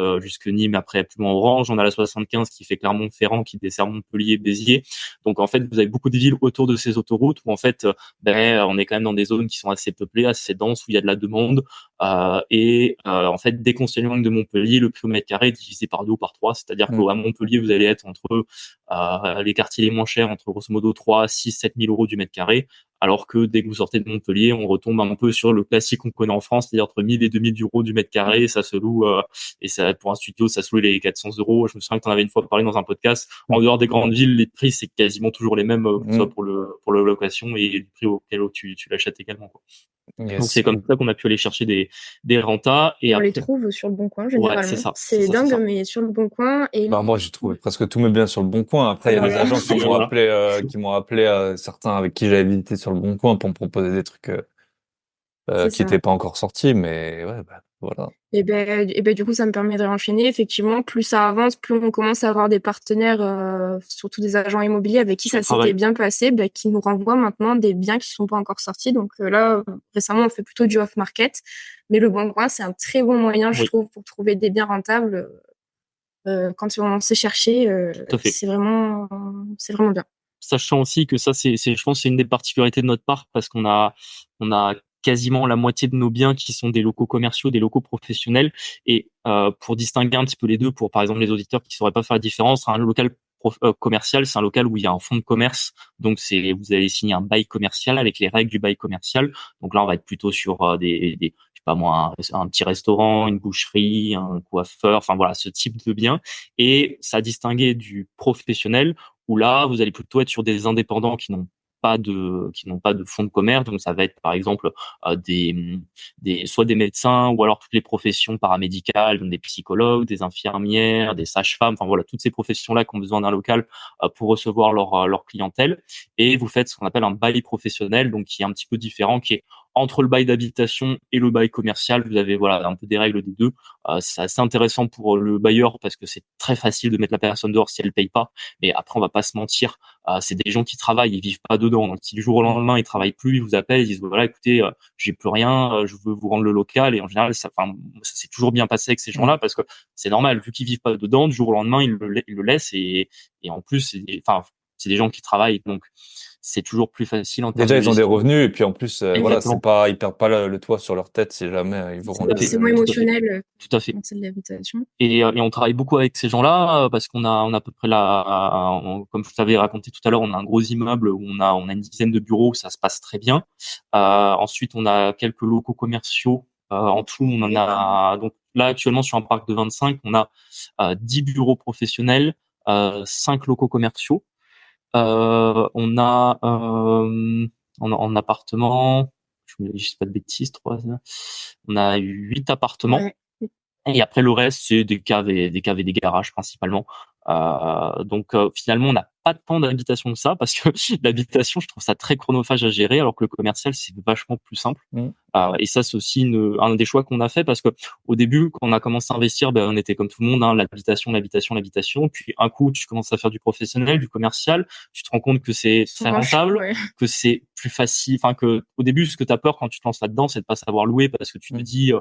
Nîmes, après plus loin Orange. On a la 75 qui fait Clermont-Ferrand, qui dessert Montpellier, Béziers. Donc en fait, vous avez beaucoup de villes autour de ces autoroutes où en fait, on est quand même dans des zones qui sont assez peuplées, assez denses, où il y a de la demande. En fait, dès qu'on s'éloigne de Montpellier, le prix au mètre carré est divisé par 2 ou par 3. C'est-à-dire qu'à Montpellier, vous allez être entre les quartiers les moins chers, entre grosso modo 3, 6, 7 000 euros du mètre carré. Alors que dès que vous sortez de Montpellier, on retombe un peu sur le classique qu'on connaît en France, c'est-à-dire entre 1 000 et 2 000 euros du mètre carré. Ça se loue, et ça, pour un studio, ça se loue les 400 euros. Je me souviens que tu en avais une fois parlé dans un podcast. En dehors des grandes villes, les prix, c'est quasiment toujours les mêmes, que ce soit pour la location et le prix auquel tu l'achètes également, quoi. Yes. Donc c'est comme ça qu'on a pu aller chercher des rentas. Et on après, les trouve sur le Bon Coin, ouais, généralement. c'est ça. C'est dingue, mais sur le Bon Coin. Et Bah, moi, j'ai trouvé presque tous mes biens sur le Bon Coin. Après, il y a des agents qui m'ont Voilà. appelé, certains avec qui j'avais visité sur le Bon Coin pour me proposer des trucs qui n'étaient pas encore sortis, mais ouais, bah, voilà. Et ben, du coup, ça me permet de renchaîner. Effectivement, plus ça avance, plus on commence à avoir des partenaires, surtout des agents immobiliers avec qui ça s'était bien passé, qui nous renvoient maintenant des biens qui sont pas encore sortis. Donc là, récemment, on fait plutôt du off-market. Mais le Bon Coin, c'est un très bon moyen, je trouve, pour trouver des biens rentables. Quand on sait chercher, c'est vraiment bien. Sachant aussi que ça, je pense, c'est une des particularités de notre parc, parce qu'on a quasiment la moitié de nos biens qui sont des locaux commerciaux, des locaux professionnels. Et pour distinguer un petit peu les deux, pour par exemple les auditeurs qui sauraient pas faire la différence, un local commercial, c'est un local où il y a un fonds de commerce. Donc vous allez signer un bail commercial avec les règles du bail commercial. Donc là, on va être plutôt sur des je sais pas moi, un petit restaurant, une boucherie, un coiffeur, enfin voilà, ce type de bien. Et ça a distingué du professionnel, où là, vous allez plutôt être sur des indépendants qui n'ont pas de fonds de commerce. Donc ça va être par exemple soit des médecins, ou alors toutes les professions paramédicales, donc des psychologues, des infirmières, des sages-femmes, enfin voilà, toutes ces professions-là qui ont besoin d'un local pour recevoir leur clientèle. Et vous faites ce qu'on appelle un bail professionnel, donc qui est un petit peu différent, qui est entre le bail d'habitation et le bail commercial. Vous avez voilà un peu des règles des deux. C'est assez intéressant pour le bailleur parce que c'est très facile de mettre la personne dehors si elle paye pas. Mais après, on va pas se mentir, c'est des gens qui travaillent, ils vivent pas dedans. Donc si du jour au lendemain ils travaillent plus, ils vous appellent, ils disent voilà, écoutez, j'ai plus rien, je veux vous rendre le local. Et en général, ça s'est toujours bien passé avec ces gens-là, parce que c'est normal, vu qu'ils vivent pas dedans, du jour au lendemain ils le laissent. Et en plus, c'est des gens qui travaillent, donc c'est toujours plus facile en termes Déjà, de ils ont des gestion. revenus, et puis en plus, voilà, Exactement. ils perdent pas le toit sur leur tête si jamais ils vont rendre C'est moins le truc. émotionnel Tout à fait. quand c'est de l'habitation. Et on travaille beaucoup avec ces gens-là, parce qu'on a à peu près comme je t'avais raconté tout à l'heure, on a un gros immeuble où on a une dizaine de bureaux, où ça se passe très bien. Ensuite, on a quelques locaux commerciaux. En tout, on en a, donc là actuellement sur un parc de 25, on a 10 bureaux professionnels, 5 locaux commerciaux. On a en appartement, je ne dis pas de bêtises, on a 8 appartements. Ouais. Et après, le reste, c'est des caves et des garages principalement. Donc finalement, on n'a pas tant d'habitation que ça parce que l'habitation, je trouve ça très chronophage à gérer, alors que le commercial, c'est vachement plus simple. Et ça, c'est aussi un des choix qu'on a fait parce que au début, quand on a commencé à investir, ben, on était comme tout le monde, hein, l'habitation. Puis un coup, tu commences à faire du professionnel, du commercial, tu te rends compte que c'est très rentable, que c'est plus facile. Enfin, que au début, ce que tu as peur quand tu te lances là-dedans, c'est de pas savoir louer parce que tu te dis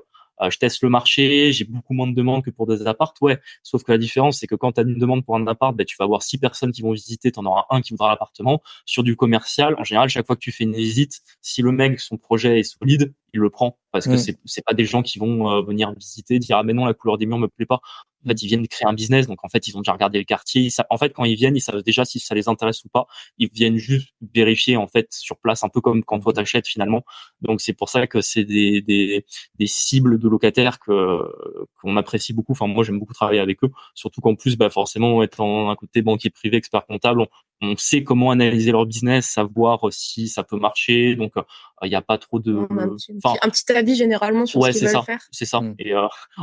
je teste le marché, j'ai beaucoup moins de demandes que pour des apparts. Ouais, sauf que la différence, c'est que quand tu as une demande pour un appart, ben, tu vas avoir 6 personnes qui vont visiter, tu en auras un qui voudra l'appartement. Sur du commercial, en général, chaque fois que tu fais une visite, si le mec, son projet est solide, il le prend parce que c'est pas des gens qui vont venir visiter, dire ah mais non, la couleur des murs me plaît pas. En fait, ils viennent créer un business, donc en fait, ils ont déjà regardé le quartier. En fait, quand ils viennent, ils savent déjà si ça les intéresse ou pas. Ils viennent juste vérifier en fait sur place, un peu comme quand toi t'achètes finalement. Donc c'est pour ça que c'est des cibles de locataires qu'on apprécie beaucoup. Enfin, moi, j'aime beaucoup travailler avec eux, surtout qu'en plus, bah forcément, étant un côté banquier privé, expert comptable, on sait comment analyser leur business, savoir si ça peut marcher. Donc il n'y a pas trop de un petit avis généralement sur ce qu'ils veulent faire. C'est ça. Et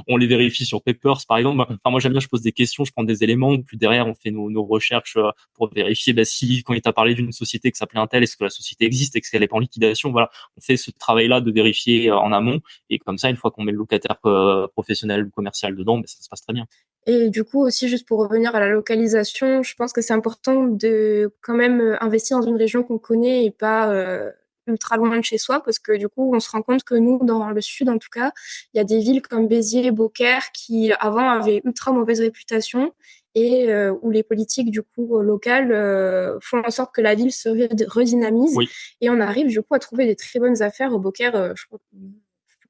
on les vérifie sur Papers par exemple. Enfin, moi j'aime bien, je pose des questions, je prends des éléments, puis derrière on fait nos recherches pour vérifier si quand il t'a parlé d'une société que s'appelait un tel, est-ce que la société existe, est-ce qu'elle est en liquidation. Voilà, on fait ce travail-là de vérifier en amont, et comme ça une fois qu'on met le locataire professionnel ou commercial dedans, ça se passe très bien. Et du coup aussi, juste pour revenir à la localisation, je pense que c'est important de quand même investir dans une région qu'on connaît et pas ultra loin de chez soi, parce que du coup, on se rend compte que nous, dans le sud en tout cas, il y a des villes comme Béziers, Beaucaire, qui avant avaient ultra mauvaise réputation et où les politiques du coup locales font en sorte que la ville se redynamise. Oui. Et on arrive du coup à trouver des très bonnes affaires au Beaucaire. Je crois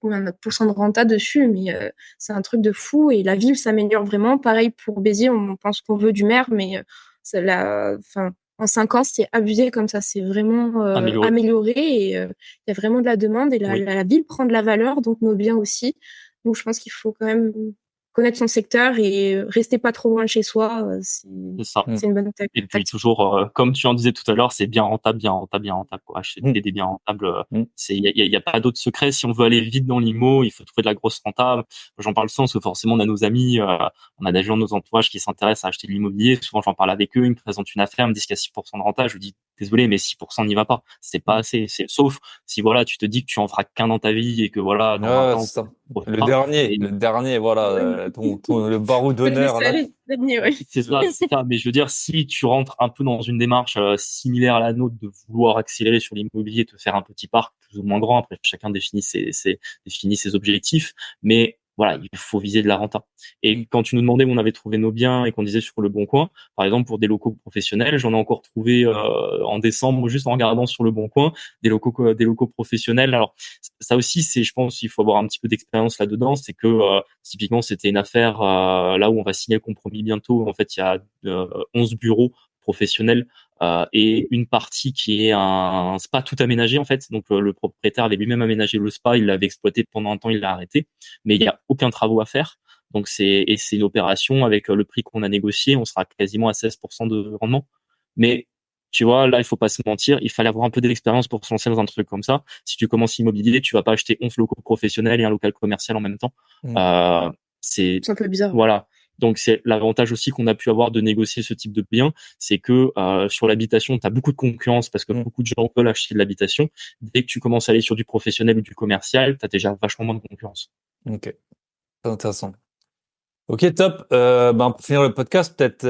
combien de pourcent de renta dessus, mais c'est un truc de fou et la ville s'améliore vraiment. Pareil pour Béziers, on pense qu'on veut du maire, mais en 5 ans, c'est abusé comme ça, c'est vraiment amélioré et il y a vraiment de la demande et la ville prend de la valeur, donc nos biens aussi. Donc je pense qu'il faut quand même connaître son secteur et rester pas trop loin de chez soi, c'est une bonne tactique. Et puis toujours, comme tu en disais tout à l'heure, c'est bien rentable, quoi. Acheter des biens rentables, il y a pas d'autre secret. Si on veut aller vite dans l'IMO, il faut trouver de la grosse rentable. J'en parle souvent parce que forcément on a nos amis, on a des gens de nos entourages qui s'intéressent à acheter de l'immobilier. Souvent j'en parle avec eux, ils me présentent une affaire, ils me disent qu'il y a 6% de renta. Je dis désolé, mais 6% n'y va pas. C'est pas assez. Sauf si voilà, tu te dis que tu en feras qu'un dans ta vie et que voilà, dans 20 ans, ça. Le dernier, voilà, le barreau d'honneur, là. C'est ça. Mais je veux dire, si tu rentres un peu dans une démarche similaire à la nôtre de vouloir accélérer sur l'immobilier, te faire un petit parc plus ou moins grand, après chacun définit ses objectifs, mais voilà, il faut viser de la renta. Et quand tu nous demandais où on avait trouvé nos biens et qu'on disait sur le Bon Coin, par exemple pour des locaux professionnels, j'en ai encore trouvé en décembre, juste en regardant sur le Bon Coin, des locaux professionnels. Alors ça aussi, je pense, il faut avoir un petit peu d'expérience là-dedans. C'est que typiquement, c'était une affaire là où on va signer le compromis bientôt. En fait, il y a 11 bureaux professionnels et une partie qui est un spa tout aménagé en fait. Donc le propriétaire avait lui-même aménagé le spa, il l'avait exploité pendant un temps, il l'a arrêté, mais il y a aucun travaux à faire. Donc c'est une opération avec le prix qu'on a négocié, on sera quasiment à 16% de rendement. Mais tu vois, là, il faut pas se mentir, il fallait avoir un peu d'expérience pour se lancer dans un truc comme ça. Si tu commences immobilier, tu vas pas acheter 11 locaux professionnels et un local commercial en même temps. C'est un peu bizarre. Voilà. Donc c'est l'avantage aussi qu'on a pu avoir de négocier ce type de bien, c'est que sur l'habitation, tu as beaucoup de concurrence parce que beaucoup de gens veulent acheter de l'habitation. Dès que tu commences à aller sur du professionnel ou du commercial, tu as déjà vachement moins de concurrence. Ok, c'est intéressant. Ok, top. Pour finir le podcast, peut-être,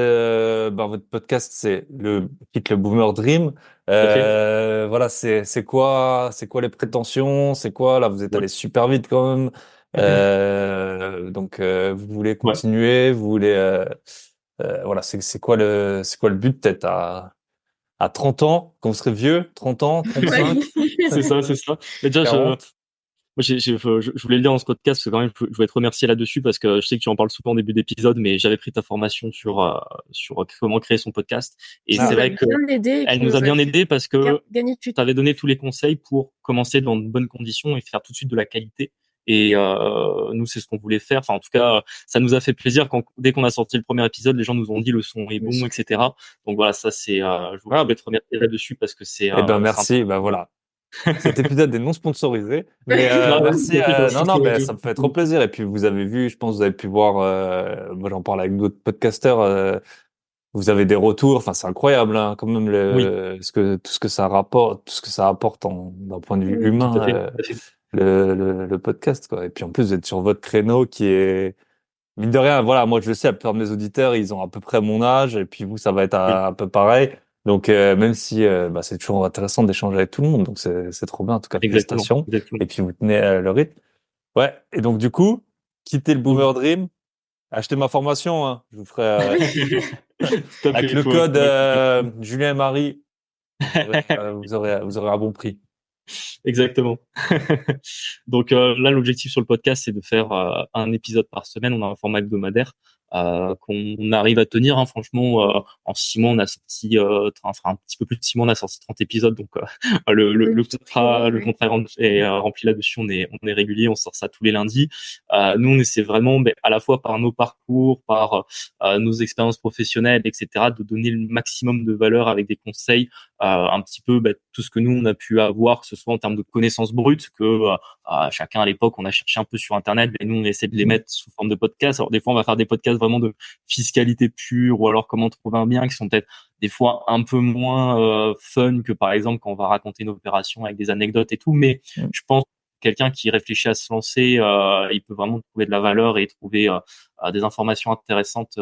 votre podcast, c'est le Boomer Dream. Voilà, c'est quoi les prétentions? C'est quoi, là, vous êtes allé super vite quand même. Donc, vous voulez continuer, vous voulez, voilà, c'est quoi le but, peut-être à 30 ans, quand vous serez vieux, 30 ans, 35? C'est ça. Mais déjà, je voulais le dire dans ce podcast parce que quand même, je voulais te remercier là-dessus parce que je sais que tu en parles souvent au début d'épisode, mais j'avais pris ta formation sur comment créer son podcast. Et c'est vrai que elle nous a bien aidé parce que tu avais donné tous les conseils pour commencer dans de bonnes conditions et faire tout de suite de la qualité. Et nous, c'est ce qu'on voulait faire. Enfin, en tout cas, ça nous a fait plaisir dès qu'on a sorti le premier épisode, les gens nous ont dit le son est bon, etc. Donc voilà, ça c'est. Je voulais te remercier là-dessus parce que c'est. Merci. Voilà. Cet épisode est non sponsorisé, mais merci. Ça me fait trop plaisir. Et puis vous avez vu, je pense, vous avez pu voir. Moi, j'en parle avec d'autres podcasteurs. vous avez des retours. Enfin, c'est incroyable, hein, quand même Oui, tout ce que ça rapporte, tout ce que ça apporte d'un point de vue Oui. tout à humain, fait. Tout à fait. le podcast, quoi. Et puis en plus, vous êtes sur votre créneau qui est mine de rien. Voilà, moi je le sais, la plupart de mes auditeurs, ils ont à peu près mon âge, et puis vous, ça va être Oui, un peu pareil. Donc même si bah, c'est toujours intéressant d'échanger avec tout le monde, donc c'est trop bien. En tout cas, exactement, félicitations. exactement. Et puis vous tenez le rythme. Ouais. Et donc du coup, quitter le Oui. Boomer Dream. Achetez ma formation, hein. Je vous ferai Tout à fait, avec il le faut code récupérer. Julien et Marie, vous aurez un bon prix. Exactement. Donc là, l'objectif sur le podcast, c'est de faire un épisode par semaine. On a un format hebdomadaire qu'on arrive à tenir. Hein. Franchement, en 6 mois, on a sorti, enfin un petit peu plus de 6 mois, on a sorti 30 épisodes. Donc Oui, le oui. contrat est rempli là-dessus. On est régulier, on sort ça tous les lundis. Nous, on essaie vraiment, ben, à la fois par nos parcours, par nos expériences professionnelles, etc., de donner le maximum de valeur avec des conseils un petit peu tout ce que nous on a pu avoir, que ce soit en termes de connaissances brutes, que chacun à l'époque on a cherché un peu sur internet, mais nous on essaie de les mettre sous forme de podcast. Alors des fois on va faire des podcasts vraiment de fiscalité pure, ou alors comment trouver un bien, qui sont peut-être des fois un peu moins fun que par exemple quand on va raconter une opération avec des anecdotes et tout. Mais Mm. je pense que quelqu'un qui réfléchit à se lancer, il peut vraiment trouver de la valeur et trouver des informations intéressantes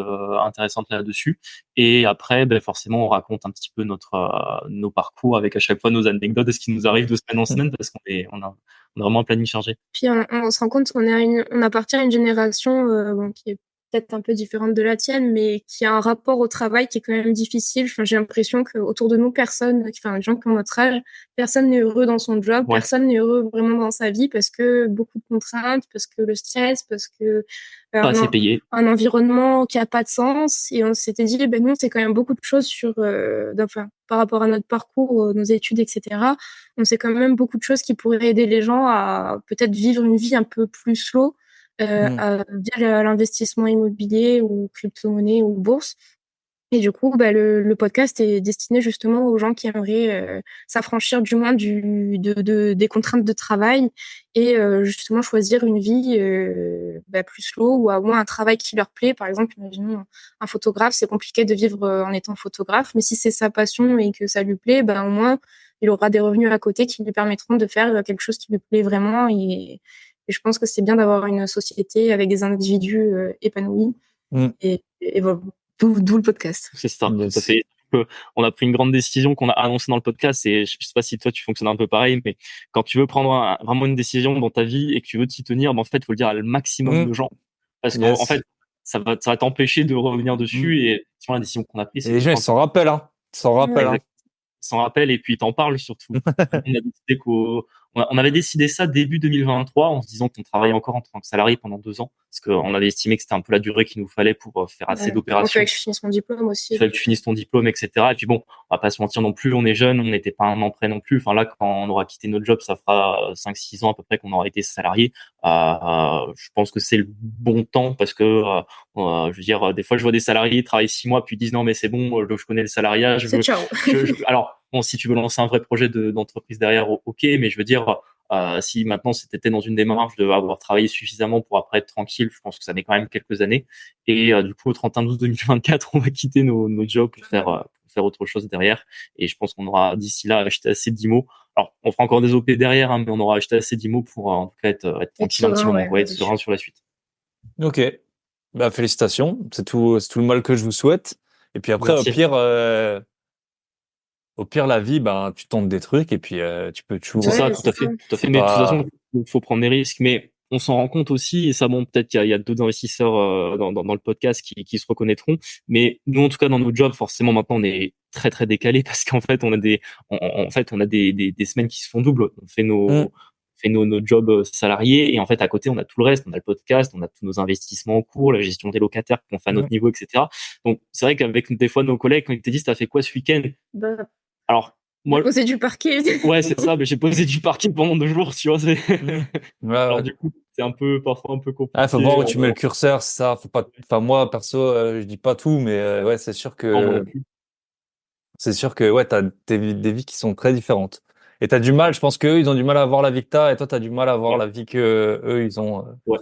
là-dessus. Et après, ben forcément, on raconte un petit peu nos parcours avec à chaque fois nos anecdotes et ce qui nous arrive de semaine en semaine, parce on a vraiment un planning chargé. Puis on se rend compte on appartient à une génération bon, qui est peut-être un peu différente de la tienne, mais qui a un rapport au travail qui est quand même difficile. Enfin, j'ai l'impression qu'autour de nous, enfin, les gens qui ont notre âge, personne n'est heureux dans son job, Ouais, personne n'est heureux vraiment dans sa vie parce que beaucoup de contraintes, parce que le stress, parce que pas un, assez en- payé. un environnement qui a pas de sens. Et on s'était dit, ben nous, c'est quand même beaucoup de choses enfin, par rapport à notre parcours, nos études, etc. On sait quand même beaucoup de choses qui pourraient aider les gens à peut-être vivre une vie un peu plus slow Mm. via l'investissement immobilier ou crypto-monnaie ou bourse. Et du coup, bah, le podcast est destiné justement aux gens qui aimeraient s'affranchir du moins des contraintes de travail et justement choisir une vie bah, plus slow ou à moins un travail qui leur plaît. Par exemple, imaginons un photographe, c'est compliqué de vivre en étant photographe, mais si c'est sa passion et que ça lui plaît, bah, au moins il aura des revenus à côté qui lui permettront de faire quelque chose qui lui plaît vraiment. Et je pense que c'est bien d'avoir une société avec des individus épanouis. Mm. Et voilà. D'où le podcast. C'est ça, tout à Yes. fait. On a pris une grande décision qu'on a annoncée dans le podcast, et je sais pas si toi tu fonctionnes un peu pareil, mais quand tu veux prendre vraiment une décision dans ta vie et que tu veux t'y tenir, ben, en fait, il faut le dire à le maximum Mm. de gens, parce qu'en Yes. fait, ça va t'empêcher de revenir Mm. dessus. Et sur la décision qu'on a prise, Et c'est les que gens, ils quand s'en rappellent, hein. Ils s'en rappellent, Ouais. hein. s'en rappelle et puis t'en parles surtout. On a décidé on avait décidé ça début 2023 en se disant qu'on travaillait encore en tant que salarié pendant 2 ans, parce qu'on avait estimé que c'était un peu la durée qu'il nous fallait pour faire assez Ouais. Bon, il d'opérations. fallait que je finisse mon diplôme Il aussi. fallait que tu finisses ton diplôme, etc. Et puis bon, on va pas se mentir non plus, on est jeune, on n'était pas un an près non plus. Enfin là, quand on aura quitté notre job, ça fera 5-6 ans à peu près qu'on aura été salarié. Je pense que c'est le bon temps, parce que je veux dire, des fois je vois des salariés travailler 6 mois puis disent non mais c'est bon, je connais le salariat, C'est ciao. alors bon, si tu veux lancer un vrai projet d'entreprise derrière, ok, mais je veux dire, si maintenant c'était dans une démarche de avoir travaillé suffisamment pour après être tranquille, je pense que ça n'est quand même quelques années. Et du coup, au 31/12/2024, on va quitter nos jobs pour faire autre chose derrière. Et je pense qu'on aura d'ici là acheté assez d'IMO. Alors, on fera encore des OP derrière, hein, mais on aura acheté assez d'IMO pour en tout cas être Être tranquille un petit serein, moment, ouais, ouais, être là-dessus. serein sur la suite. Ok. Bah, félicitations. C'est tout le mal que je vous souhaite. Et puis après, Merci. au pire, la vie, ben, tu tentes des trucs et puis tu peux C'est toujours. ça, Ouais, tout c'est à ça. fait, tout à fait. C'est Mais de toute pas. façon, il faut prendre des risques. Mais on s'en rend compte aussi, et ça, bon, peut-être qu'il y a d'autres investisseurs dans le podcast qui se reconnaîtront. Mais nous, en tout cas, dans nos jobs, forcément, maintenant, on est très très décalé, parce qu'en fait, on a des semaines qui se font double. Hmm. On fait nos jobs salariés, et en fait, à côté, on a tout le reste. On a le podcast, on a tous nos investissements en cours, la gestion des locataires qu'on fait à Hmm. notre niveau, etc. Donc, c'est vrai qu'avec des fois nos collègues, quand ils te disent, t'as fait quoi ce week-end? Bah, Alors, j'ai moi, posé du parquet. ouais, c'est ça, mais j'ai posé du parking pendant 2 jours, tu vois. Hmm. Ouais, Alors ouais. du coup, c'est parfois un peu Ah, faut compliqué. voir où tu mets le curseur, c'est ça. Faut pas. Enfin, moi, perso, je dis pas tout, mais ouais, Non, moi non plus. c'est sûr que ouais, t'as des vies qui sont très différentes. Et t'as du mal. Je pense qu'eux, ils ont du mal à avoir la vie que t'as, et toi, t'as du mal à avoir Ouais, la vie que eux, ils ont. ouais.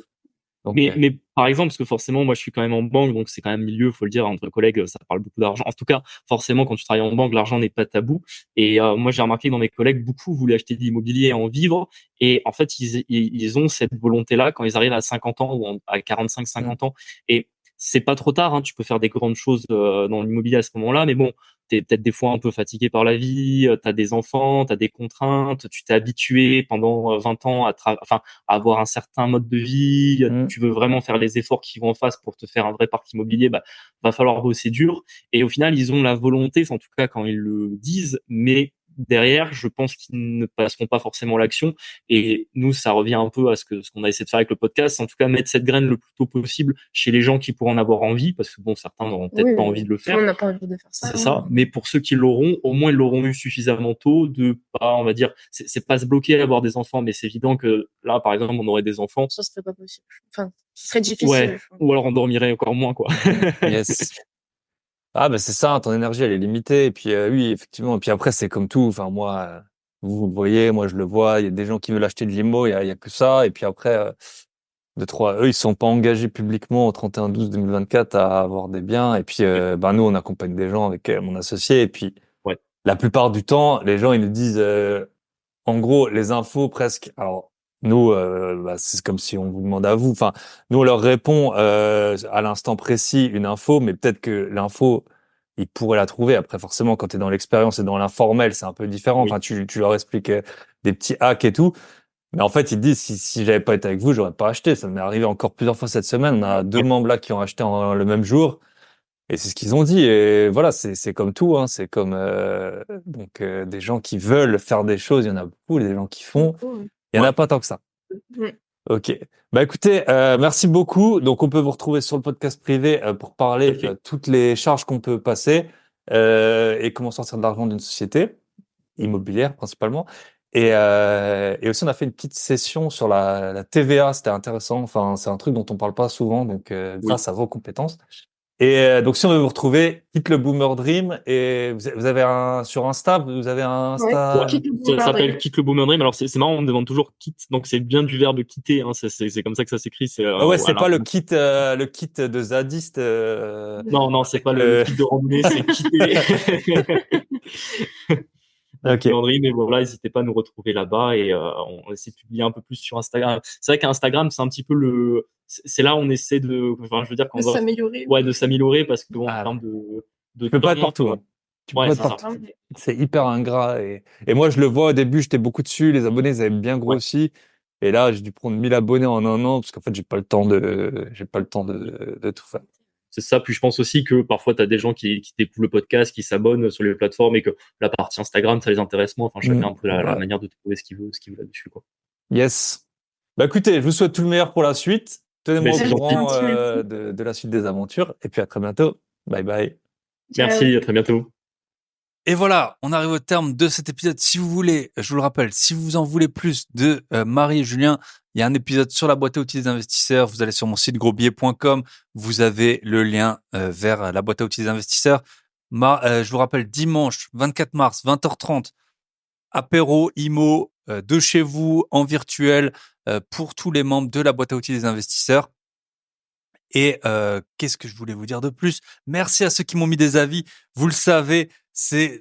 Donc, Mais par exemple, parce que forcément, moi, je suis quand même en banque, donc c'est quand même milieu, faut le dire, entre collègues, ça parle beaucoup d'argent. En tout cas, forcément, quand tu travailles en banque, l'argent n'est pas tabou. Et moi, j'ai remarqué que dans mes collègues, beaucoup voulaient acheter de l'immobilier et en vivre. Et en fait, ils ont cette volonté-là quand ils arrivent à 50 ans ou à 45, 50 ans. Et c'est pas trop tard, hein, tu peux faire des grandes choses dans l'immobilier à ce moment-là, mais bon, t'es peut-être des fois un peu fatigué par la vie, t'as des enfants, t'as des contraintes, tu t'es habitué pendant 20 ans à avoir un certain mode de vie, tu veux vraiment faire les efforts qui vont en face pour te faire un vrai parc immobilier, bah, va falloir bosser dur. Et au final, ils ont la volonté, en tout cas quand ils le disent, mais derrière, je pense qu'ils ne passeront pas forcément l'action. Et nous, ça revient un peu à ce qu'on a essayé de faire avec le podcast, en tout cas mettre cette graine le plus tôt possible chez les gens qui pourront en avoir envie, parce que bon, certains n'auront peut-être pas envie de le faire. On n'a pas envie de faire ça. C'est ça. Mais pour ceux qui l'auront, au moins ils l'auront eu suffisamment tôt de pas, on va dire, c'est pas se bloquer à avoir des enfants, mais c'est évident que là, par exemple, on aurait des enfants. Ça serait pas possible. Enfin, ce serait difficile. Ouais. Ou alors on dormirait encore moins, quoi. Yes. Ah, ben c'est ça, ton énergie, elle est limitée. Et puis, oui, effectivement. Et puis après, c'est comme tout. Enfin, moi, vous le voyez, moi, je le vois. Il y a des gens qui veulent acheter de l'IMO, il y a que ça. Et puis après, eux, ils sont pas engagés publiquement au 31/12/2024 à avoir des biens. Et puis, ben, nous, on accompagne des gens avec mon associé. Et puis, Ouais. la plupart du temps, les gens, ils nous disent, en gros, les infos presque. Alors, nous, bah, c'est comme si on vous demande à vous. Enfin, nous, on leur répond à l'instant précis une info, mais peut-être que l'info, ils pourraient la trouver. Après, forcément, quand tu es dans l'expérience et dans l'informel, c'est un peu différent. Oui. Enfin, tu leur expliques des petits hacks et tout. Mais en fait, ils disent, si j'avais pas été avec vous, j'aurais pas acheté. Ça m'est arrivé encore plusieurs fois cette semaine. On a 2 membres là qui ont acheté le même jour. Et c'est ce qu'ils ont dit. Et voilà, c'est comme tout, hein. C'est comme donc des gens qui veulent faire des choses, il y en a beaucoup. Des gens qui font, il y en a pas tant que ça. Ok. Bah écoutez, merci beaucoup. Donc on peut vous retrouver sur le podcast privé pour parler toutes les charges qu'on peut passer et comment sortir de l'argent d'une société immobilière principalement. Et aussi on a fait une petite session sur la TVA. C'était intéressant. Enfin, c'est un truc dont on parle pas souvent. Donc grâce à vos compétences. Et donc, si on veut vous retrouver, quitte le Boomer Dream. Et vous avez sur Insta, vous avez un Insta. Ouais, ça s'appelle Quitte le Boomer Dream. Alors, c'est marrant, on me demande toujours quitte. Donc, c'est bien du verbe quitter, hein. C'est comme ça que ça s'écrit. C'est, ouais, c'est pas le kit de zadiste. Non, c'est pas le kit de randonnée, c'est quitter. Okay. Mais voilà, n'hésitez pas à nous retrouver là-bas et on essaie de publier un peu plus sur Instagram. C'est vrai qu'Instagram, c'est un petit peu c'est là où on essaie enfin, je veux dire qu'on doit s'améliorer. Ouais, de s'améliorer parce que bon, en termes de tu peux pas être partout. Hein. Tu peux pas être partout. C'est hyper ingrat et moi je le vois au début, j'étais beaucoup dessus, les abonnés ils avaient bien grossi et là j'ai dû prendre 1000 abonnés en un an parce qu'en fait j'ai pas le temps de tout faire. C'est ça. Puis je pense aussi que parfois, tu as des gens qui découvrent le podcast, qui s'abonnent sur les plateformes et que la partie Instagram, ça les intéresse moins. Enfin, chacun a un peu la manière de trouver ce qu'il veut là-dessus, quoi. Yes. Bah écoutez, je vous souhaite tout le meilleur pour la suite. Tenez-moi au courant de la suite des aventures. Et puis à très bientôt. Bye bye. Merci, à très bientôt. Et voilà, on arrive au terme de cet épisode. Si vous voulez, je vous le rappelle, si vous en voulez plus de Marie et Julien, il y a un épisode sur la boîte à outils des investisseurs. Vous allez sur mon site grosbillet.com. Vous avez le lien vers la boîte à outils des investisseurs. Je vous rappelle, dimanche 24 mars, 20h30, apéro IMO de chez vous en virtuel pour tous les membres de la boîte à outils des investisseurs. Et qu'est-ce que je voulais vous dire de plus? Merci à ceux qui m'ont mis des avis. Vous le savez,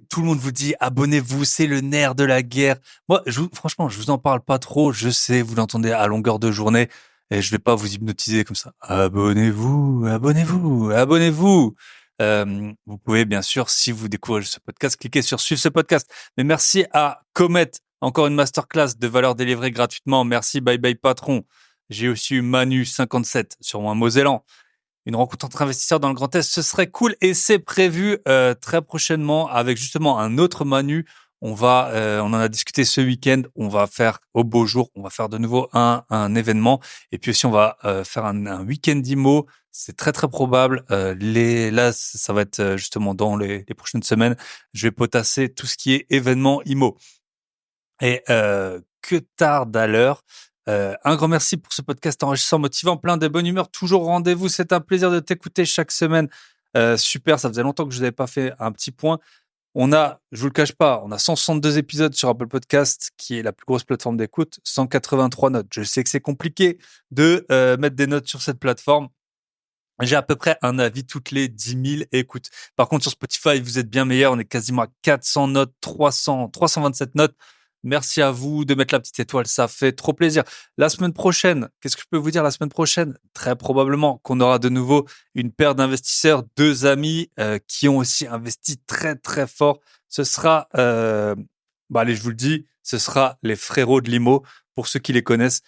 tout le monde vous dit abonnez-vous, c'est le nerf de la guerre. Moi, franchement, je vous en parle pas trop. Je sais, vous l'entendez à longueur de journée et je vais pas vous hypnotiser comme ça. Abonnez-vous, abonnez-vous, abonnez-vous. Vous pouvez bien sûr, si vous découvrez ce podcast, cliquer sur suivre ce podcast. Mais merci à Comet, encore une masterclass de valeur délivrée gratuitement. Merci, bye bye patron. J'ai aussi eu Manu 57 sur mon Mosellan. Une rencontre entre investisseurs dans le Grand Est, ce serait cool et c'est prévu très prochainement avec justement un autre Manu. On en a discuté ce week-end. On va faire au beau jour, on va faire de nouveau un événement et puis aussi on va faire un week-end IMO. C'est très très probable. Là, ça va être justement dans les prochaines semaines. Je vais potasser tout ce qui est événement IMO. Et que tarde à l'heure. Un grand merci pour ce podcast enrichissant, motivant, plein de bonne humeur. Toujours au rendez-vous. C'est un plaisir de t'écouter chaque semaine. Super, ça faisait longtemps que je n'avais pas fait un petit point. On a, je vous le cache pas, on a 162 épisodes sur Apple Podcast, qui est la plus grosse plateforme d'écoute, 183 notes. Je sais que c'est compliqué de mettre des notes sur cette plateforme. J'ai à peu près un avis toutes les 10 000 écoutes. Par contre, sur Spotify, vous êtes bien meilleur. On est quasiment à 400 notes, 327 notes. Merci à vous de mettre la petite étoile. Ça fait trop plaisir. La semaine prochaine, qu'est-ce que je peux vous dire la semaine prochaine? Très probablement qu'on aura de nouveau une paire d'investisseurs, deux amis qui ont aussi investi très, très fort. Ce sera, allez, je vous le dis, ce sera les frérots de Limo. Pour ceux qui les connaissent,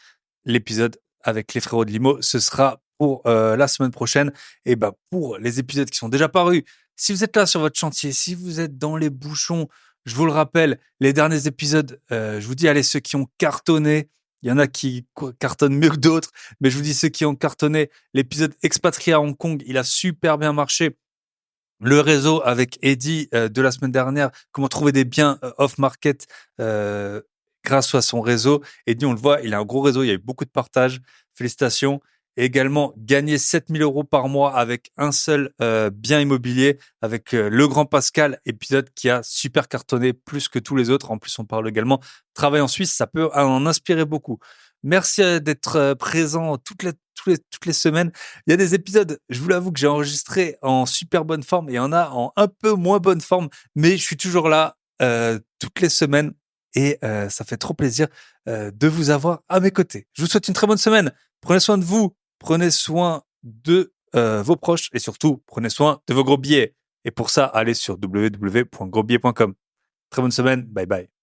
l'épisode avec les frérots de Limo, ce sera pour la semaine prochaine. Et pour les épisodes qui sont déjà parus, si vous êtes là sur votre chantier, si vous êtes dans les bouchons, je vous le rappelle, les derniers épisodes, je vous dis, allez, ceux qui ont cartonné, il y en a qui cartonnent mieux que d'autres, mais je vous dis ceux qui ont cartonné, l'épisode expatrié à Hong Kong, il a super bien marché. Le réseau avec Eddie de la semaine dernière, comment trouver des biens off-market grâce à son réseau. Eddie, on le voit, il a un gros réseau, il y a eu beaucoup de partages. Félicitations. Et également, gagner 7 000 euros par mois avec un seul bien immobilier, avec le grand Pascal, épisode qui a super cartonné plus que tous les autres. En plus, on parle également travail en Suisse, ça peut en inspirer beaucoup. Merci d'être présent toutes les semaines. Il y a des épisodes, je vous l'avoue, que j'ai enregistrés en super bonne forme et il y en a en un peu moins bonne forme, mais je suis toujours là toutes les semaines et ça fait trop plaisir de vous avoir à mes côtés. Je vous souhaite une très bonne semaine. Prenez soin de vous, prenez soin de vos proches et surtout, prenez soin de vos gros billets. Et pour ça, allez sur www.grosbillets.com. Très bonne semaine, bye bye.